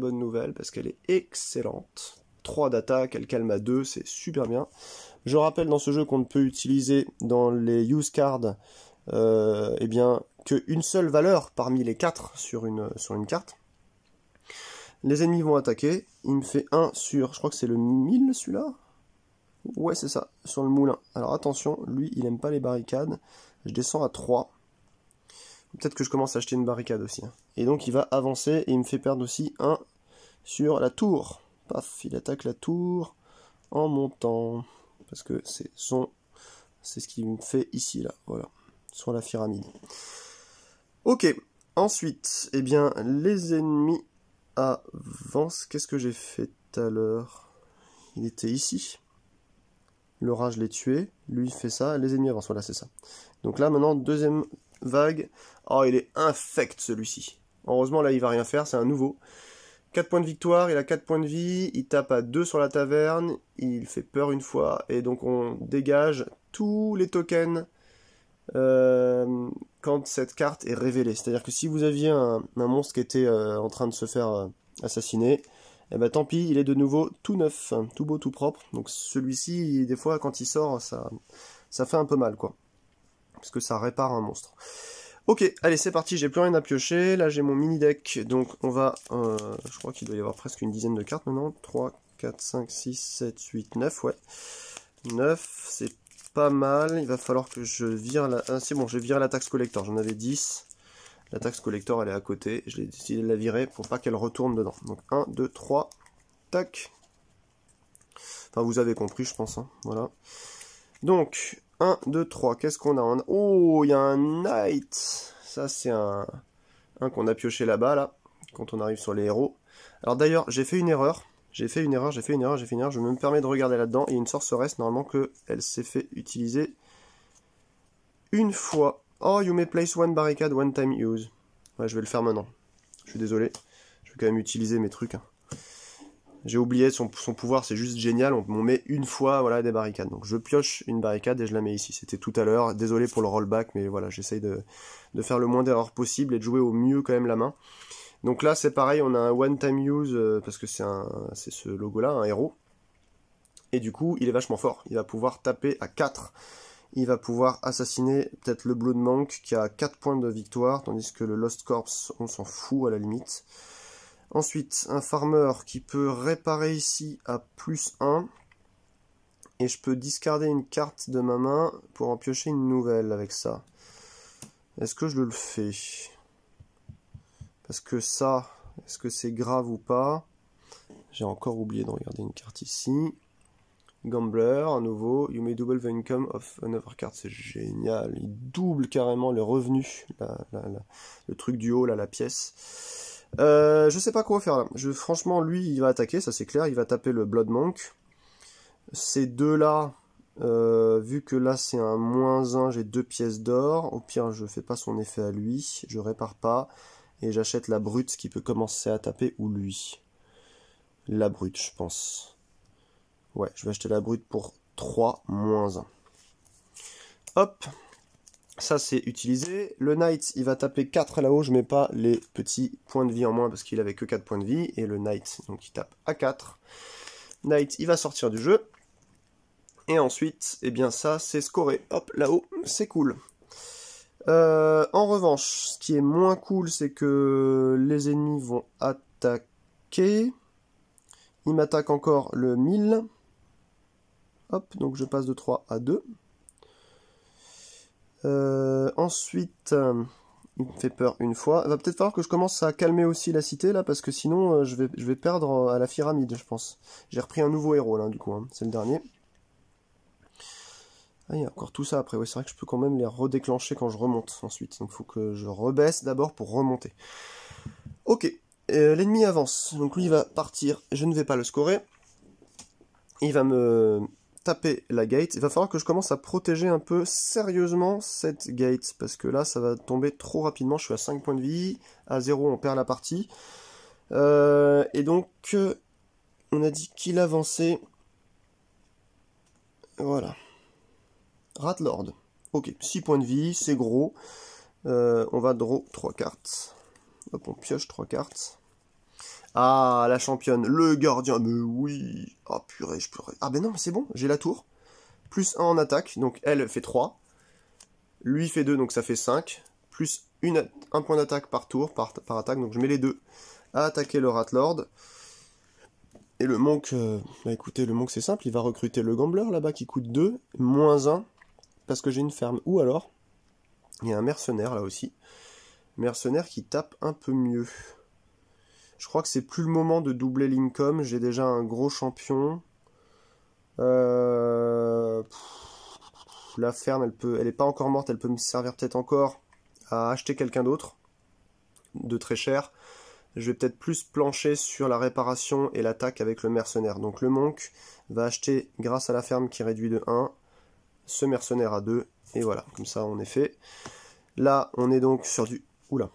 bonne nouvelle parce qu'elle est excellente. 3 d'attaque, elle calme à 2, c'est super bien. Je rappelle dans ce jeu qu'on ne peut utiliser dans les use cards eh bien, qu'une seule valeur parmi les 4 sur une carte. Les ennemis vont attaquer. Il me fait 1 sur, je crois que c'est le 1000 celui-là. Ouais, c'est ça, sur le moulin. Alors attention, lui, il aime pas les barricades. Je descends à 3. Peut-être que je commence à acheter une barricade aussi. Hein. Et donc il va avancer et il me fait perdre aussi 1 sur la tour. Paf, il attaque la tour en montant. Parce que c'est ce qu'il me fait ici, là. Voilà, sur la pyramide. Ok, ensuite, eh bien, les ennemis avancent. Qu'est-ce que j'ai fait tout à l'heure? Il était ici. Le rat, je l'ai tué. Lui, il fait ça. Les ennemis avancent. Voilà, c'est ça. Donc là, maintenant, deuxième vague. Oh, il est infect, celui-ci. Heureusement, là, il va rien faire. C'est un nouveau. 4 points de victoire. Il a 4 points de vie. Il tape à 2 sur la taverne. Il fait peur une fois. Et donc, on dégage tous les tokens quand cette carte est révélée. C'est-à-dire que si vous aviez un monstre qui était en train de se faire assassiner, et ben tant pis, il est de nouveau tout neuf, tout beau, tout propre. Donc celui-ci, des fois, quand il sort, ça fait un peu mal, quoi. Parce que ça répare un monstre. Ok, allez, c'est parti, j'ai plus rien à piocher. Là, j'ai mon mini-deck, donc on va... je crois qu'il doit y avoir presque une dizaine de cartes maintenant. 3, 4, 5, 6, 7, 8, 9, ouais. 9, c'est pas mal. Il va falloir que je vire la... Ah, c'est bon, je vire la taxe collector, j'en avais 10. La taxe collector, elle est à côté. Je l'ai décidé de la virer pour pas qu'elle retourne dedans. Donc 1, 2, 3, tac. Enfin, vous avez compris, je pense. Hein. Voilà. Donc, 1, 2, 3. Qu'est-ce qu'on a? Oh, il y a un knight. Ça, c'est un qu'on a pioché là-bas, là, quand on arrive sur les héros. Alors d'ailleurs, j'ai fait une erreur. Je me permets de regarder là-dedans. Il y a une sorceresse, normalement, qu'elle s'est fait utiliser une fois. Oh, you may place one barricade one time use. Ouais, je vais le faire maintenant. Je suis désolé. Je vais quand même utiliser mes trucs. Hein. J'ai oublié son pouvoir, c'est juste génial. On met une fois voilà, des barricades. Donc je pioche une barricade et je la mets ici. C'était tout à l'heure. Désolé pour le rollback, mais voilà, j'essaye de faire le moins d'erreurs possible et de jouer au mieux quand même la main. Donc là, c'est pareil, on a un one time use parce que c'est ce logo-là, un héros. Et du coup, il est vachement fort. Il va pouvoir taper à 4. Il va pouvoir assassiner peut-être le Blood Monk qui a 4 points de victoire, tandis que le Lost Corpse, on s'en fout à la limite. Ensuite, un farmer qui peut réparer ici à +1. Et je peux discarder une carte de ma main pour en piocher une nouvelle avec ça. Est-ce que je le fais? Parce que ça, est-ce que c'est grave ou pas? J'ai encore oublié de regarder une carte ici. Gambler, à nouveau. You may double the income of another card. C'est génial. Il double carrément les revenus. Le truc du haut, là, la pièce. Je sais pas quoi faire là. Franchement, lui, il va attaquer, ça c'est clair. Il va taper le Blood Monk. Ces deux-là, vu que là c'est un -1, j'ai 2 pièces d'or. Au pire, je fais pas son effet à lui. Je répare pas. Et j'achète la brute qui peut commencer à taper, ou lui. La brute, je pense. Ouais, je vais acheter la brute pour 3 -1. Hop. Ça, c'est utilisé. Le knight, il va taper 4 là-haut. Je mets pas les petits points de vie en moins parce qu'il avait que 4 points de vie. Et le knight, donc il tape à 4. Knight, il va sortir du jeu. Et ensuite, eh bien ça, c'est scoré. Hop, là-haut, c'est cool. En revanche, ce qui est moins cool, c'est que les ennemis vont attaquer. Ils m'attaquent encore le 1000. Hop, donc je passe de 3 à 2. Ensuite, il me fait peur une fois. Il va peut-être falloir que je commence à calmer aussi la cité, là, parce que sinon, je vais perdre à la pyramide, je pense. J'ai repris un nouveau héros, là, du coup. Hein. C'est le dernier. Ah, il y a encore tout ça après. Oui, c'est vrai que je peux quand même les redéclencher quand je remonte ensuite. Donc il faut que je rebaisse d'abord pour remonter. Ok, l'ennemi avance. Donc lui, il va partir. Je ne vais pas le scorer. Il va me taper la gate. Il va falloir que je commence à protéger un peu sérieusement cette gate. Parce que là, ça va tomber trop rapidement. Je suis à 5 points de vie. À 0, on perd la partie. Et donc, on a dit qu'il avançait. Voilà. Ratlord. Ok, 6 points de vie, c'est gros. On va draw 3 cartes. Hop, on pioche 3 cartes. Ah, la championne, le gardien, mais oui. Ah, purée, je pourrais... Ah, ben non, mais c'est bon, j'ai la tour. Plus 1 en attaque, donc elle fait 3. Lui fait 2, donc ça fait 5. Plus un point d'attaque par tour, par attaque, donc je mets les deux à attaquer le Ratlord. Et le Monk, bah écoutez, le Monk c'est simple, il va recruter le Gambler là-bas qui coûte 2, moins 1, parce que j'ai une ferme. Ou alors, il y a un mercenaire là aussi. Mercenaire qui tape un peu mieux. Je crois que c'est plus le moment de doubler l'income, j'ai déjà un gros champion. La ferme, elle est pas encore morte, elle peut me servir peut-être encore à acheter quelqu'un d'autre, de très cher. Je vais peut-être plus plancher sur la réparation et l'attaque avec le mercenaire. Donc le Monk va acheter, grâce à la ferme qui réduit de 1, ce mercenaire à 2. Et voilà, comme ça on est fait. Là, on est donc sur du... Oula.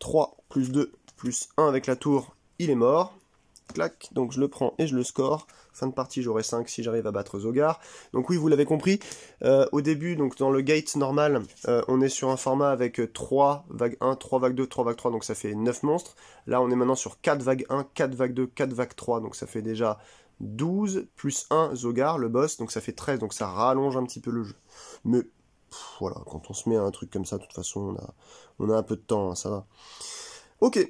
3 plus 2 plus 1 avec la tour, il est mort. Clac, donc je le prends et je le score. Fin de partie, j'aurai 5 si j'arrive à battre Zogar. Donc oui, vous l'avez compris, au début, donc dans le gate normal, on est sur un format avec 3 vague 1, 3 vague 2, 3 vague 3, donc ça fait 9 monstres. Là, on est maintenant sur 4 vague 1, 4 vague 2, 4 vague 3, donc ça fait déjà 12, plus 1 Zogar, le boss, donc ça fait 13, donc ça rallonge un petit peu le jeu. Mais voilà, quand on se met à un truc comme ça, de toute façon, on a un peu de temps, hein, ça va. Ok.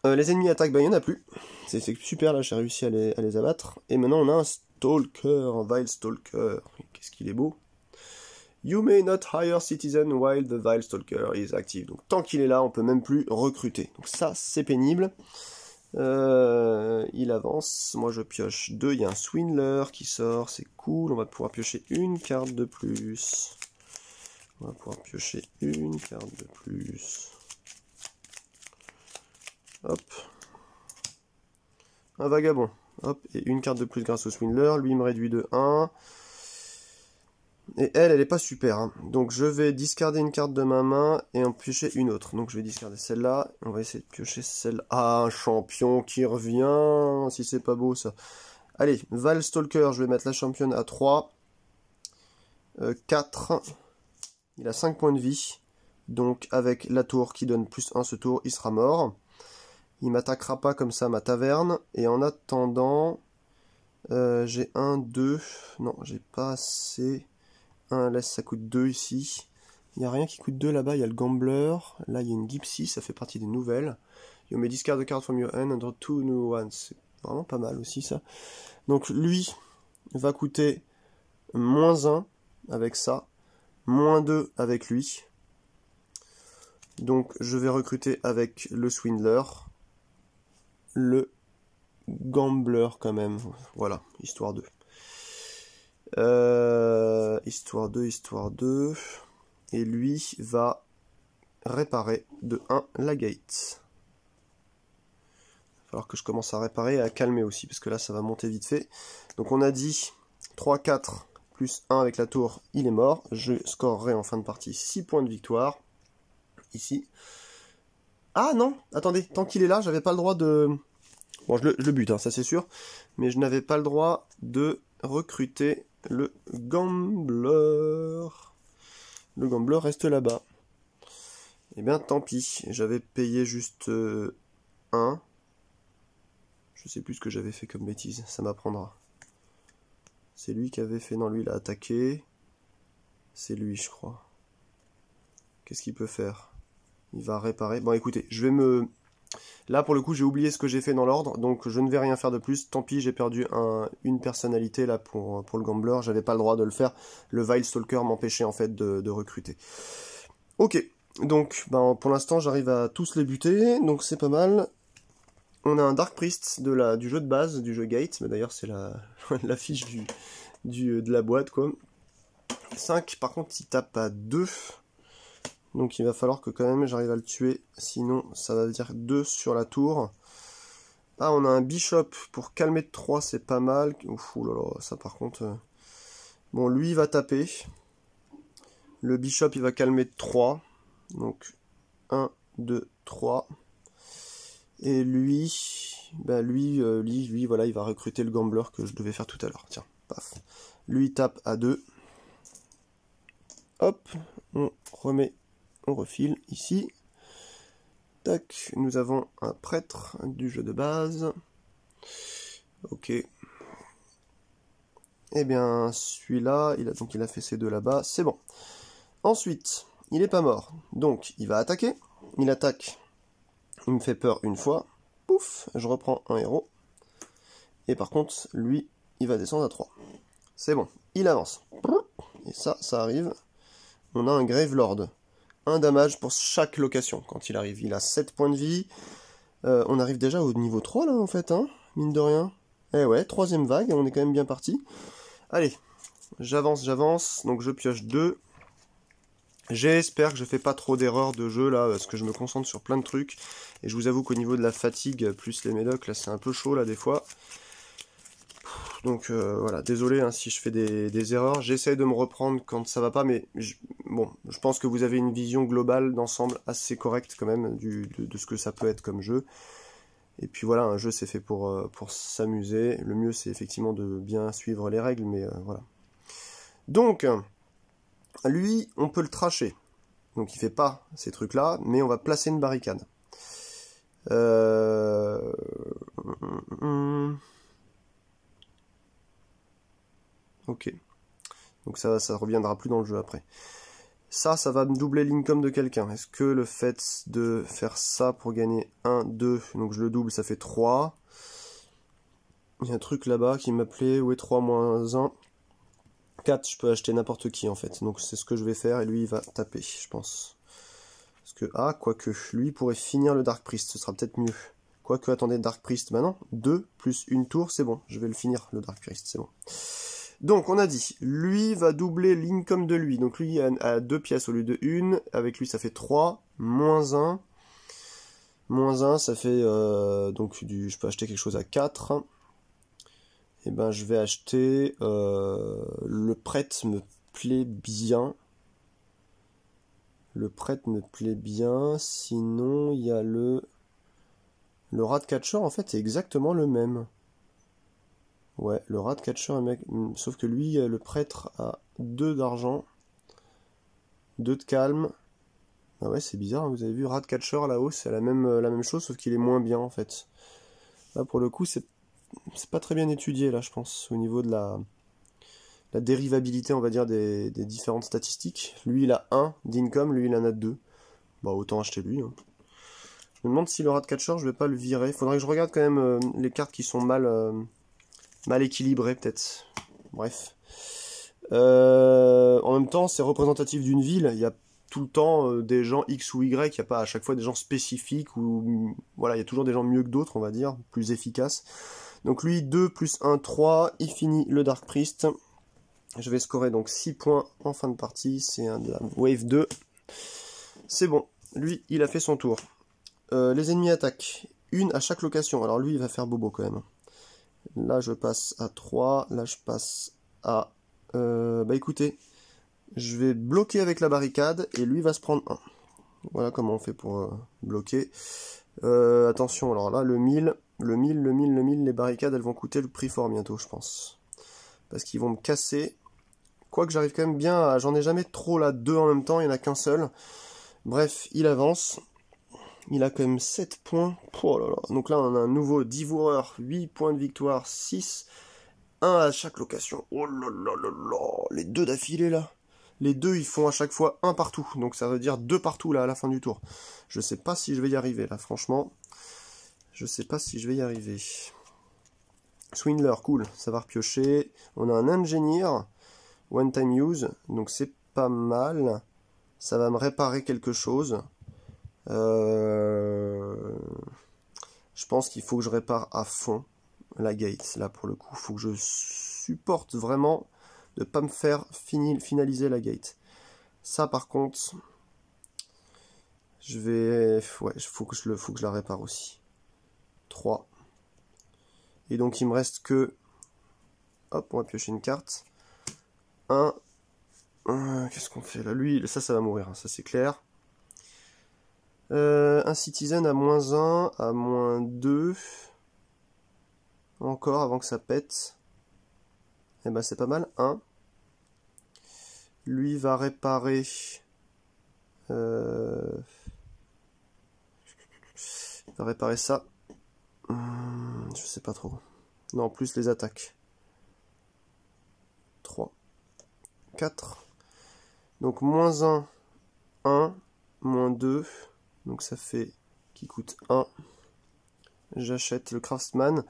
Les ennemis attaquent, bah il n'y en a plus. C'est super, là j'ai réussi à les abattre. Et maintenant on a un Stalker, un Vile Stalker. Qu'est-ce qu'il est beau. You may not hire citizen while the Vile Stalker is active. Donc tant qu'il est là, on peut même plus recruter. Donc ça c'est pénible. Il avance, moi je pioche 2, il y a un Swindler qui sort, c'est cool. On va pouvoir piocher une carte de plus. On va pouvoir piocher une carte de plus. Hop. Un vagabond. Hop. Et une carte de plus grâce au Swindler. Lui, il me réduit de 1. Et elle est pas super. Hein. Donc, je vais discarder une carte de ma main et en piocher une autre. Donc, je vais discarder celle-là. On va essayer de piocher celle-là. Ah, un champion qui revient. Si c'est pas beau, ça. Allez, Vile Stalker. Je vais mettre la championne à 3. 4. Il a 5 points de vie. Donc, avec la tour qui donne plus 1 ce tour, il sera mort. Il m'attaquera pas comme ça ma taverne. Et en attendant, j'ai 1, 2. Non, j'ai pas assez. 1 laisse, ça coûte 2 ici. Il n'y a rien qui coûte 2 là-bas. Il y a le Gambler. Là, il y a une Gypsy. Ça fait partie des nouvelles. You may discard a card from your hand under 2 new ones. C'est vraiment pas mal aussi ça. Donc lui va coûter moins 1 avec ça. Moins 2 avec lui. Donc je vais recruter avec le Swindler. Le Gambler quand même, voilà, histoire 2. Histoire 2. Et lui va réparer de 1 la gate. Il va falloir que je commence à réparer et à calmer aussi, parce que là ça va monter vite fait. Donc on a dit 3, 4, plus 1 avec la tour, il est mort. Je scorerai en fin de partie 6 points de victoire. Ici. Ah non, attendez, tant qu'il est là, j'avais pas le droit de... Bon, je le bute, hein, ça c'est sûr. Mais je n'avais pas le droit de recruter le Gambler. Le Gambler reste là-bas. Eh bien, tant pis. J'avais payé juste 1. Je sais plus ce que j'avais fait comme bêtise. Ça m'apprendra. C'est lui qui avait fait... Non, lui, il a attaqué. C'est lui, je crois. Qu'est-ce qu'il peut faire? Il va réparer. Bon, écoutez, je vais me... Là, pour le coup, j'ai oublié ce que j'ai fait dans l'ordre, donc je ne vais rien faire de plus. Tant pis, j'ai perdu une personnalité là pour le Gambler. J'avais pas le droit de le faire. Le Vile Stalker m'empêchait en fait de recruter. Ok, donc ben, pour l'instant, j'arrive à tous les buter, donc c'est pas mal. On a un Dark Priest du jeu de base, du jeu Gate. Mais d'ailleurs, c'est la fiche de la boîte, quoi. 5, par contre, il tape à 2. Donc il va falloir que quand même j'arrive à le tuer, sinon ça va dire 2 sur la tour. Ah, on a un Bishop pour calmer de 3, c'est pas mal. Ouf, oulala, ça par contre... Bon, lui il va taper. Le Bishop il va calmer de 3. Donc 1, 2, 3. Et lui, bah lui, voilà, il va recruter le Gambler que je devais faire tout à l'heure. Tiens, paf. Lui il tape à 2. Hop, on remet... On refile ici. Tac, nous avons un prêtre du jeu de base. Ok. Eh bien, celui-là, il a fait ces deux là-bas. C'est bon. Ensuite, il n'est pas mort. Donc, il va attaquer. Il attaque Il me fait peur une fois. Pouf, je reprends un héros. Et par contre, lui, il va descendre à 3. C'est bon, il avance. Et ça arrive. On a un Gravelord. Un damage pour chaque location quand il arrive. Il a 7 points de vie. On arrive déjà au niveau 3 là en fait, hein, mine de rien. Eh ouais, 3ème vague, on est quand même bien parti. Allez, j'avance. Donc je pioche 2. J'espère que je fais pas trop d'erreurs de jeu là, parce que je me concentre sur plein de trucs. Et je vous avoue qu'au niveau de la fatigue, plus les médocs, là c'est un peu chaud là des fois. Donc voilà, désolé hein, si je fais des erreurs. J'essaie de me reprendre quand ça va pas, mais bon, je pense que vous avez une vision globale d'ensemble assez correcte quand même de ce que ça peut être comme jeu. Et puis voilà, un jeu c'est fait pour s'amuser. Le mieux c'est effectivement de bien suivre les règles, mais voilà. Donc, lui, on peut le tracher. Donc il fait pas ces trucs-là, mais on va placer une barricade. Ok. Donc ça reviendra plus dans le jeu après. Ça va me doubler l'income de quelqu'un. Est-ce que le fait de faire ça pour gagner 1, 2, donc je le double, ça fait 3. Il y a un truc là-bas qui m'appelait, où est 3 moins 1 4, je peux acheter n'importe qui en fait. Donc c'est ce que je vais faire et lui il va taper, je pense. Parce que, quoique, lui pourrait finir le Dark Priest, ce sera peut-être mieux. Quoique, attendez, Dark Priest, bah non, 2 plus une tour, c'est bon, je vais le finir, le Dark Priest, c'est bon. Donc, on a dit, lui va doubler l'income de lui. Donc, lui a 2 pièces au lieu de 1. Avec lui, ça fait 3. Moins 1. Moins 1, ça fait... donc, je peux acheter quelque chose à 4. Et ben, je vais acheter... le prêtre me plaît bien. Le prêtre me plaît bien. Sinon, il y a le... Le Ratcatcher, en fait, c'est exactement le même. Ouais, le Ratcatcher, sauf que lui, le prêtre a 2 d'argent, 2 de calme. Ah ouais, c'est bizarre, hein, vous avez vu, Ratcatcher là-haut, c'est la même chose, sauf qu'il est moins bien en fait. Là, pour le coup, c'est pas très bien étudié, là, je pense, au niveau de la dérivabilité, on va dire, des différentes statistiques. Lui, il a 1 d'income, lui, il en a 2. Bah, autant acheter lui. Hein. Je me demande si le Ratcatcher, je vais pas le virer. Faudrait que je regarde quand même les cartes qui sont mal équilibré peut-être. Bref. En même temps, c'est représentatif d'une ville. Il y a tout le temps des gens X ou Y. Il n'y a pas à chaque fois des gens spécifiques. Ou voilà, il y a toujours des gens mieux que d'autres, on va dire. Plus efficaces. Donc lui, 2 plus 1, 3. Il finit le Dark Priest. Je vais scorer donc 6 points en fin de partie. C'est un de la Wave 2. C'est bon. Lui, il a fait son tour. Les ennemis attaquent. Une à chaque location. Alors lui, il va faire bobo quand même. Là, je passe à 3. Là, je passe à... bah écoutez, je vais bloquer avec la barricade et lui va se prendre 1. Voilà comment on fait pour bloquer. Attention, alors là, le 1000, les barricades, elles vont coûter le prix fort bientôt, je pense. Parce qu'ils vont me casser. Quoique j'arrive quand même bien à... J'en ai jamais trop là, 2 en même temps, il n'y en a qu'un seul. Bref, il avance. Il a quand même 7 points. Oh là là. Donc là, on a un nouveau dévoreur, 8 points de victoire, 6. 1 à chaque location. Oh là là là là. Les 2 d'affilée là. Les 2 ils font à chaque fois 1 partout. Donc ça veut dire 2 partout là à la fin du tour. Je sais pas si je vais y arriver là, franchement. Je sais pas si je vais y arriver. Swindler, cool. Ça va repiocher. On a un Engineer. One time use. Donc c'est pas mal. Ça va me réparer quelque chose. Je pense qu'il faut que je répare à fond la gate. Là, pour le coup, il faut que je supporte vraiment de pas me faire finaliser la gate. Ça, par contre, je vais... Ouais, faut que je la répare aussi. 3. Et donc, il me reste que... Hop, on va piocher une carte. 1. Qu'est-ce qu'on fait là? Lui, ça va mourir, hein, ça c'est clair. Un citizen à -1, à -2. Encore avant que ça pète. Et ben c'est pas mal. 1. Lui va réparer. Il va réparer ça. Je sais pas trop. Non, plus les attaques. 3. 4. Donc -1, 1, -2. Donc ça fait qui coûte 1. J'achète le Craftsman.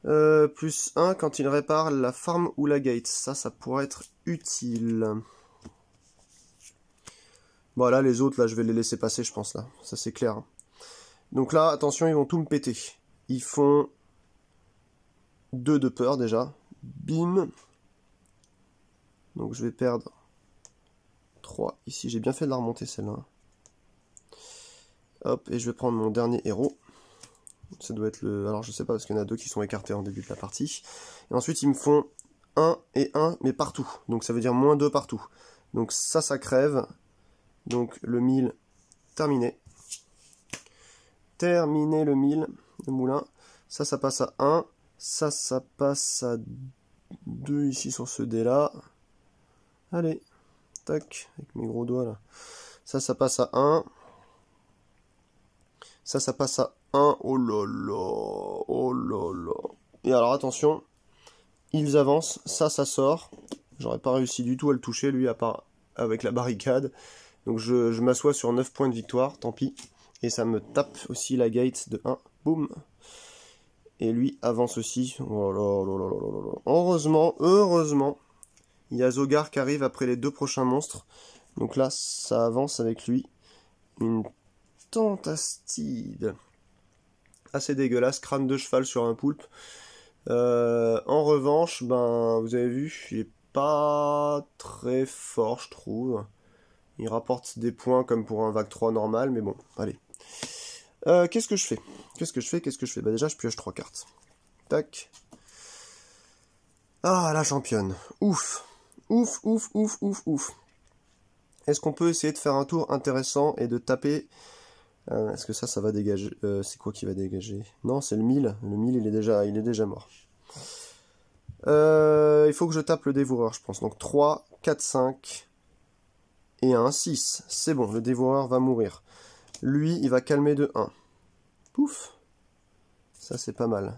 Plus 1 quand il répare la farm ou la gate. Ça pourrait être utile. Voilà, les autres, là, je vais les laisser passer, je pense, là. Ça, c'est clair. Donc là, attention, ils vont tout me péter. Ils font 2 de peur, déjà. Bim. Donc, je vais perdre 3. Ici, j'ai bien fait de la remonter, celle-là. Hop, et je vais prendre mon dernier héros. Ça doit être le... Alors, je sais pas, parce qu'il y en a 2 qui sont écartés en début de la partie. Et ensuite, ils me font 1 et 1, mais partout. Donc, ça veut dire moins 2 partout. Donc, ça crève. Donc, le 1000, terminé. Terminé le 1000, le moulin. Ça passe à 1. Ça passe à 2 ici sur ce dé-là. Allez, tac, avec mes gros doigts là. Ça passe à 1. Ça passe à 1. Oh là là, oh là là. Et alors attention, ils avancent, ça sort. J'aurais pas réussi du tout à le toucher, lui, à part avec la barricade. Donc je m'assois sur 9 points de victoire, tant pis. Et ça me tape aussi la gate de 1. Boum. Et lui avance aussi. Oh là là là là là là. Heureusement, il y a Zogar qui arrive après les 2 prochains monstres. Donc là, ça avance avec lui. Une Tantastide. Assez dégueulasse, crâne de cheval sur un poulpe. En revanche, ben, vous avez vu, il est pas très fort, je trouve. Il rapporte des points comme pour un vague 3 normal, mais bon, allez. Qu'est-ce que je fais? Bah déjà, je pioche 3 cartes. Tac. Ah, la championne. Ouf. Ouf. Est-ce qu'on peut essayer de faire un tour intéressant et de taper... Est-ce que ça va dégager? C'est quoi qui va dégager? Non, c'est le 1000. Le 1000, il est déjà mort. Il faut que je tape le dévoreur, je pense. Donc 3, 4, 5 et 1, 6. C'est bon, le dévoreur va mourir. Lui, il va calmer de 1. Pouf. Ça, c'est pas mal.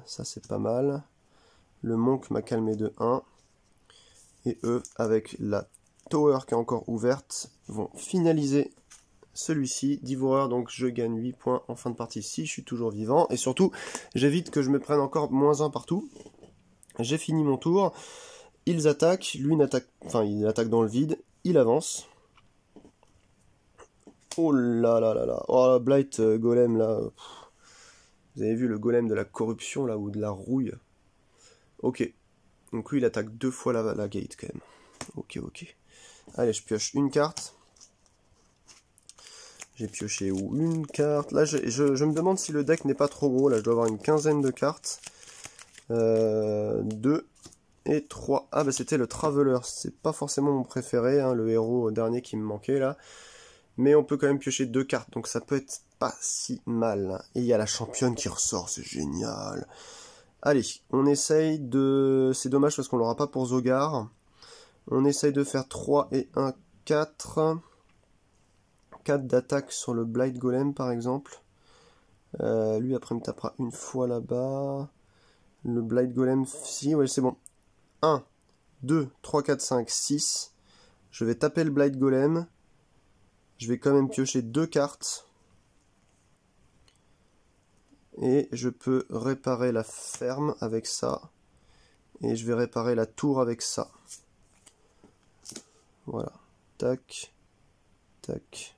Le monk m'a calmé de 1. Et eux, avec la tower qui est encore ouverte, vont finaliser celui-ci. Dévoreur, donc je gagne 8 points en fin de partie si je suis toujours vivant. Et surtout, j'évite que je me prenne encore -1 partout. J'ai fini mon tour. Ils attaquent. Lui, il attaque dans le vide. Il avance. Oh là là là là. Oh, Blight Golem, là. Vous avez vu le golem de la corruption, là, ou de la rouille. Ok. Donc lui, il attaque 2 fois la gate, quand même. Ok. Allez, je pioche une carte. J'ai pioché où une carte. Là, je me demande si le deck n'est pas trop gros. Là, je dois avoir une quinzaine de cartes. 2 et 3. Ah, bah c'était le Traveler. C'est pas forcément mon préféré, hein, le héros dernier qui me manquait, là. Mais on peut quand même piocher 2 cartes. Donc ça peut être pas si mal. Et il y a la championne qui ressort. C'est génial. Allez, on essaye de... C'est dommage parce qu'on l'aura pas pour Zogar. On essaye de faire 3 et 1, 4. 4 d'attaque sur le Blight Golem, par exemple. Lui, après, me tapera une fois là-bas. Le Blight Golem, si, ouais, c'est bon. 1, 2, 3, 4, 5, 6. Je vais taper le Blight Golem. Je vais quand même piocher 2 cartes. Et je peux réparer la ferme avec ça. Et je vais réparer la tour avec ça. Voilà. Tac. Tac.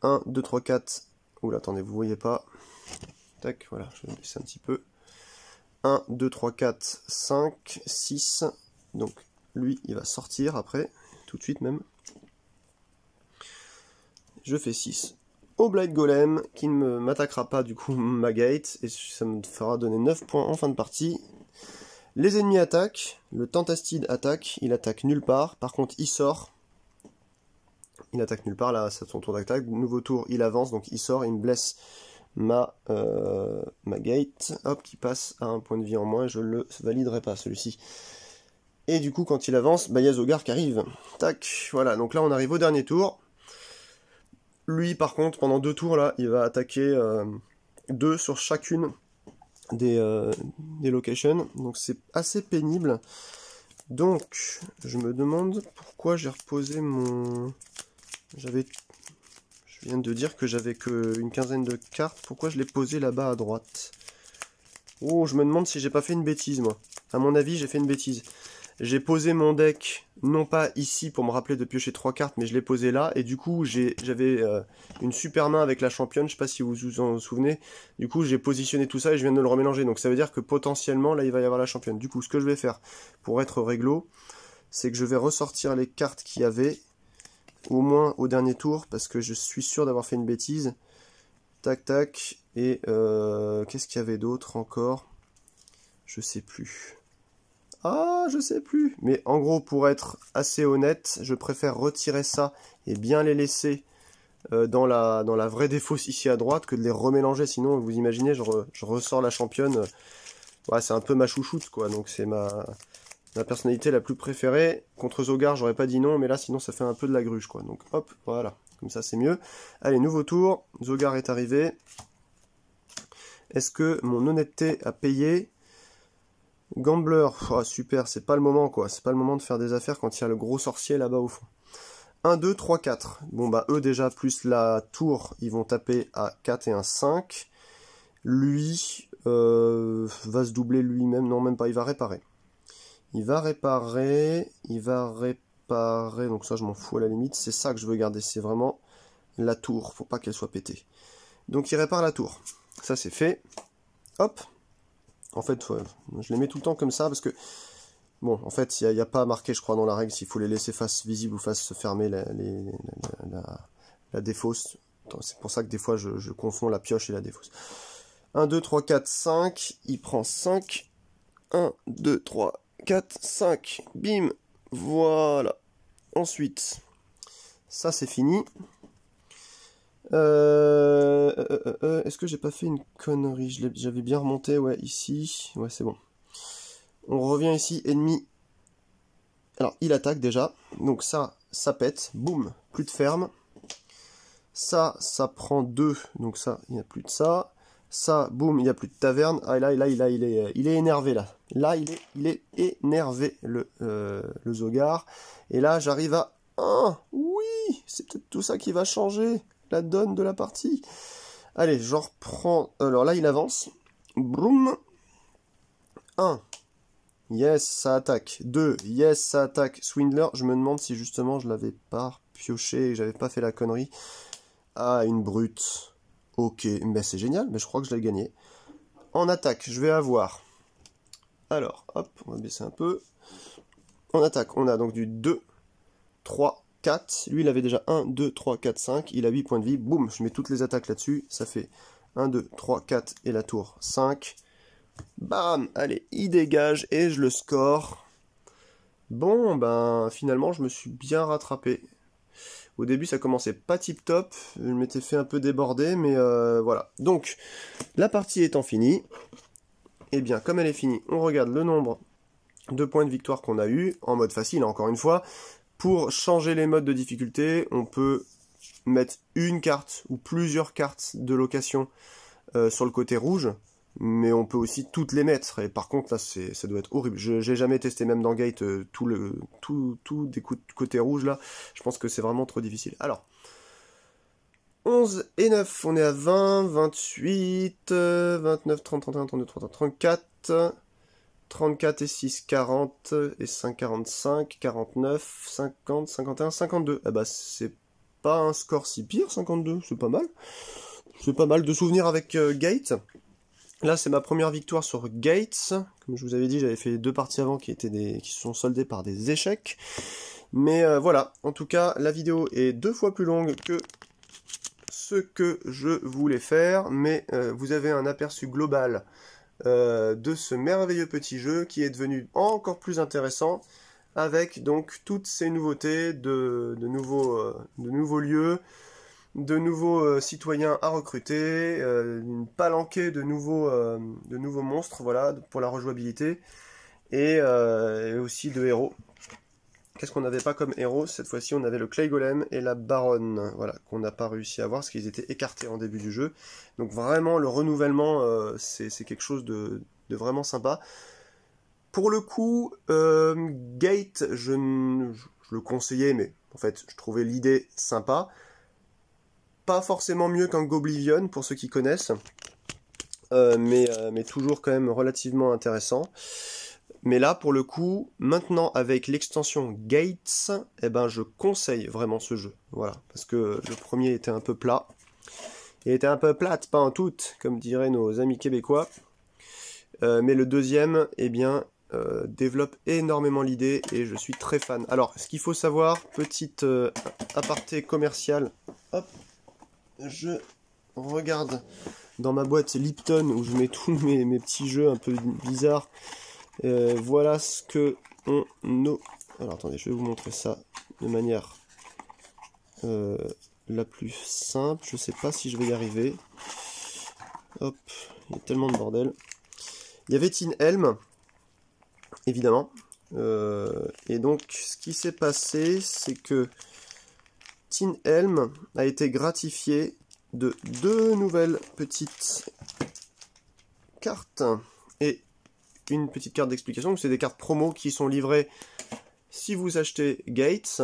1, 2, 3, 4. Oula, attendez, vous voyez pas. Tac, voilà, je vais baisser un petit peu. 1, 2, 3, 4, 5, 6. Donc, lui, il va sortir après. Tout de suite même. Je fais 6. Au Blight Golem, qui ne m'attaquera pas du coup ma gate. Et ça me fera donner 9 points en fin de partie. Les ennemis attaquent. Le Tantastide attaque. Il attaque nulle part. Par contre, il sort. Il attaque nulle part. Là, c'est son tour d'attaque. Nouveau tour, il avance. Donc, il sort. Il me blesse ma gate. Hop, qui passe à un point de vie en moins. Je le validerai pas, celui-ci. Et du coup, quand il avance, bah, il y a Zogar qui arrive. Tac, voilà. Donc là, on arrive au dernier tour. Lui, par contre, pendant 2 tours, là, il va attaquer 2 sur chacune des locations. Donc c'est assez pénible. Donc, je me demande pourquoi j'ai reposé mon... Je Je viens de dire que j'avais qu'une quinzaine de cartes. Pourquoi je l'ai posé là-bas à droite? Oh, je me demande si j'ai pas fait une bêtise, moi. À mon avis, j'ai fait une bêtise. J'ai posé mon deck, non pas ici pour me rappeler de piocher 3 cartes, mais je l'ai posé là. Et du coup, j'avais une super main avec la championne, je sais pas si vous vous en souvenez. Du coup, j'ai positionné tout ça et je viens de le remélanger. Donc ça veut dire que potentiellement, là, il va y avoir la championne. Du coup, ce que je vais faire, pour être réglo, c'est que je vais ressortir les cartes qu'il y avait, au moins au dernier tour, parce que je suis sûr d'avoir fait une bêtise. Tac, tac. Et qu'est-ce qu'il y avait d'autre encore? Je sais plus. Ah, je sais plus. Mais en gros, pour être assez honnête, je préfère retirer ça et bien les laisser dans la vraie défausse ici à droite que de les remélanger. Sinon, vous imaginez, je ressors la championne. Ouais, c'est un peu ma chouchoute, quoi. Donc c'est ma personnalité la plus préférée. Contre Zogar, j'aurais pas dit non, mais là, sinon, ça fait un peu de la gruge, quoi. Donc hop, voilà. Comme ça, c'est mieux. Allez, nouveau tour. Zogar est arrivé. Est-ce que mon honnêteté a payé? Gambler, oh, super, c'est pas le moment, quoi. C'est pas le moment de faire des affaires quand il y a le gros sorcier là-bas au fond. 1, 2, 3, 4. Bon, bah, eux, déjà, plus la tour, ils vont taper à 4 et un 5. Lui va se doubler lui-même. Non, même pas, il va réparer. Il va réparer. Donc ça, je m'en fous à la limite. C'est ça que je veux garder. C'est vraiment la tour. Faut pas qu'elle soit pétée. Donc, il répare la tour. Ça, c'est fait. Hop. En fait, je les mets tout le temps comme ça parce que, bon, en fait, il n'y a pas marqué, je crois, dans la règle s'il faut les laisser face visible ou face fermée la défausse. C'est pour ça que des fois, je confonds la pioche et la défausse. 1, 2, 3, 4, 5. Il prend 5. 1, 2, 3, 4, 5. Bim. Voilà. Ensuite, ça, c'est fini. Est-ce que j'ai pas fait une connerie? J'avais bien remonté, ouais, ici. Ouais, c'est bon. On revient ici, ennemi. Alors, il attaque déjà. Donc ça pète. Boum, plus de ferme. Ça prend 2. Donc ça, il n'y a plus de ça. Ça, boum, il n'y a plus de taverne. Ah, là, il est énervé, là. Là, il est énervé, le Zogar. Et là, j'arrive à 1. Oui, c'est peut-être tout ça qui va changer la donne de la partie. Allez, j'en reprends. Alors là, il avance. Boum. 1. Yes, ça attaque. 2. Yes, ça attaque. Swindler, je me demande si justement je l'avais pas pioché et j'avais pas fait la connerie. Ah, une brute. Ok, mais c'est génial, mais je crois que je l'ai gagné. En attaque, je vais avoir... Alors, hop, on va baisser un peu. En attaque, on a donc du 2, 3, 4. Lui, il avait déjà 1, 2, 3, 4, 5. Il a 8 points de vie. Boum, je mets toutes les attaques là-dessus. Ça fait 1, 2, 3, 4 et la tour 5. Bam! Allez, il dégage et je le score. Bon, ben, finalement, je me suis bien rattrapé. Au début, ça commençait pas tip top. Je m'étais fait un peu déborder, mais voilà. Donc, la partie étant finie, eh bien, comme elle est finie, on regarde le nombre de points de victoire qu'on a eu, en mode facile, encore une fois. Pour changer les modes de difficulté, on peut mettre une carte ou plusieurs cartes de location sur le côté rouge, mais on peut aussi toutes les mettre. Et par contre, là, ça doit être horrible. J'ai jamais testé, même dans Gate, tout des côtés rouges, là. Je pense que c'est vraiment trop difficile. Alors, 11 et 9, on est à 20, 28, 29, 30, 31, 32, 33, 34... 34 et 6, 40, et 5, 45, 49, 50, 51, 52. Ah bah c'est pas un score si pire, 52, c'est pas mal. C'est pas mal de souvenirs avec Gate. Là c'est ma première victoire sur Gates. Comme je vous avais dit, j'avais fait 2 parties avant qui se sont soldées par des échecs. Mais voilà, en tout cas, la vidéo est 2 fois plus longue que ce que je voulais faire. Mais vous avez un aperçu global de ce merveilleux petit jeu qui est devenu encore plus intéressant avec donc toutes ces nouveautés de nouveaux lieux, de nouveaux citoyens à recruter, une palanquée de nouveaux monstres, voilà, pour la rejouabilité, et aussi de héros. Qu'est-ce qu'on n'avait pas comme héros? Cette fois-ci, on avait le Clay Golem et la Baronne, voilà, qu'on n'a pas réussi à avoir, parce qu'ils étaient écartés en début du jeu. Donc vraiment, le renouvellement, c'est quelque chose de vraiment sympa. Pour le coup, Gate, je le conseillais, mais en fait, je trouvais l'idée sympa. pas forcément mieux qu'un Goblivion, pour ceux qui connaissent, mais toujours quand même relativement intéressant. Mais là, pour le coup, maintenant avec l'extension Gates, eh ben, je conseille vraiment ce jeu. Voilà, parce que le premier était un peu plat. Il était un peu plate, pas en toute, comme diraient nos amis québécois. Mais le deuxième, eh bien, développe énormément l'idée et je suis très fan. Alors, ce qu'il faut savoir, petite aparté commercial. Hop, je regarde dans ma boîte Lipton où je mets tous mes petits jeux un peu bizarres. Voilà ce que on... Alors attendez, je vais vous montrer ça de manière la plus simple. Je sais pas si je vais y arriver. Hop, il y a tellement de bordel. Il y avait Tin Helm, évidemment. Et donc, ce qui s'est passé, c'est que Tin Helm a été gratifié de 2 nouvelles petites cartes et une petite carte d'explication. C'est des cartes promo qui sont livrées si vous achetez Gates.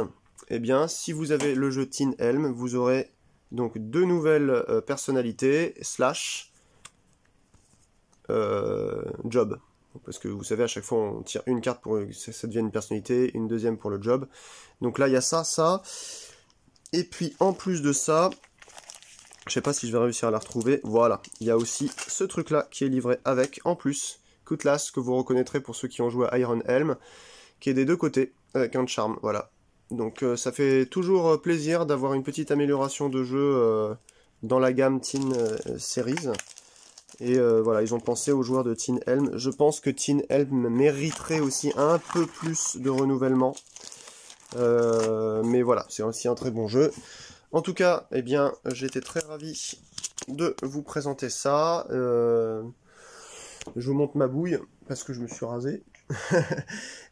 Eh bien, si vous avez le jeu Tin Helm, vous aurez donc 2 nouvelles personnalités slash job. Parce que vous savez, à chaque fois, on tire une carte pour que ça devienne une personnalité, une deuxième pour le job. Donc là, il y a ça. Et puis, en plus de ça, je sais pas si je vais réussir à la retrouver. Voilà, il y a aussi ce truc-là qui est livré avec, en plus, Cutlass, que vous reconnaîtrez pour ceux qui ont joué à Iron Helm, qui est des deux côtés, avec un charme, voilà. Donc ça fait toujours plaisir d'avoir une petite amélioration de jeu dans la gamme Tin Series. Et voilà, ils ont pensé aux joueurs de Tin Helm. Je pense que Tin Helm mériterait aussi un peu plus de renouvellement. Mais voilà, c'est aussi un très bon jeu. En tout cas, eh bien, j'étais très ravi de vous présenter ça. Je vous montre ma bouille, parce que je me suis rasé.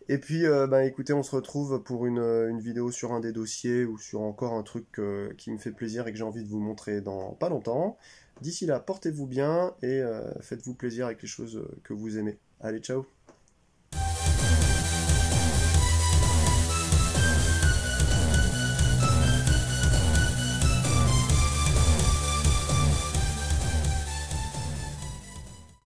Et puis, écoutez, on se retrouve pour une vidéo sur un des dossiers ou sur encore un truc qui me fait plaisir et que j'ai envie de vous montrer dans pas longtemps. D'ici là, portez-vous bien et faites-vous plaisir avec les choses que vous aimez. Allez, ciao!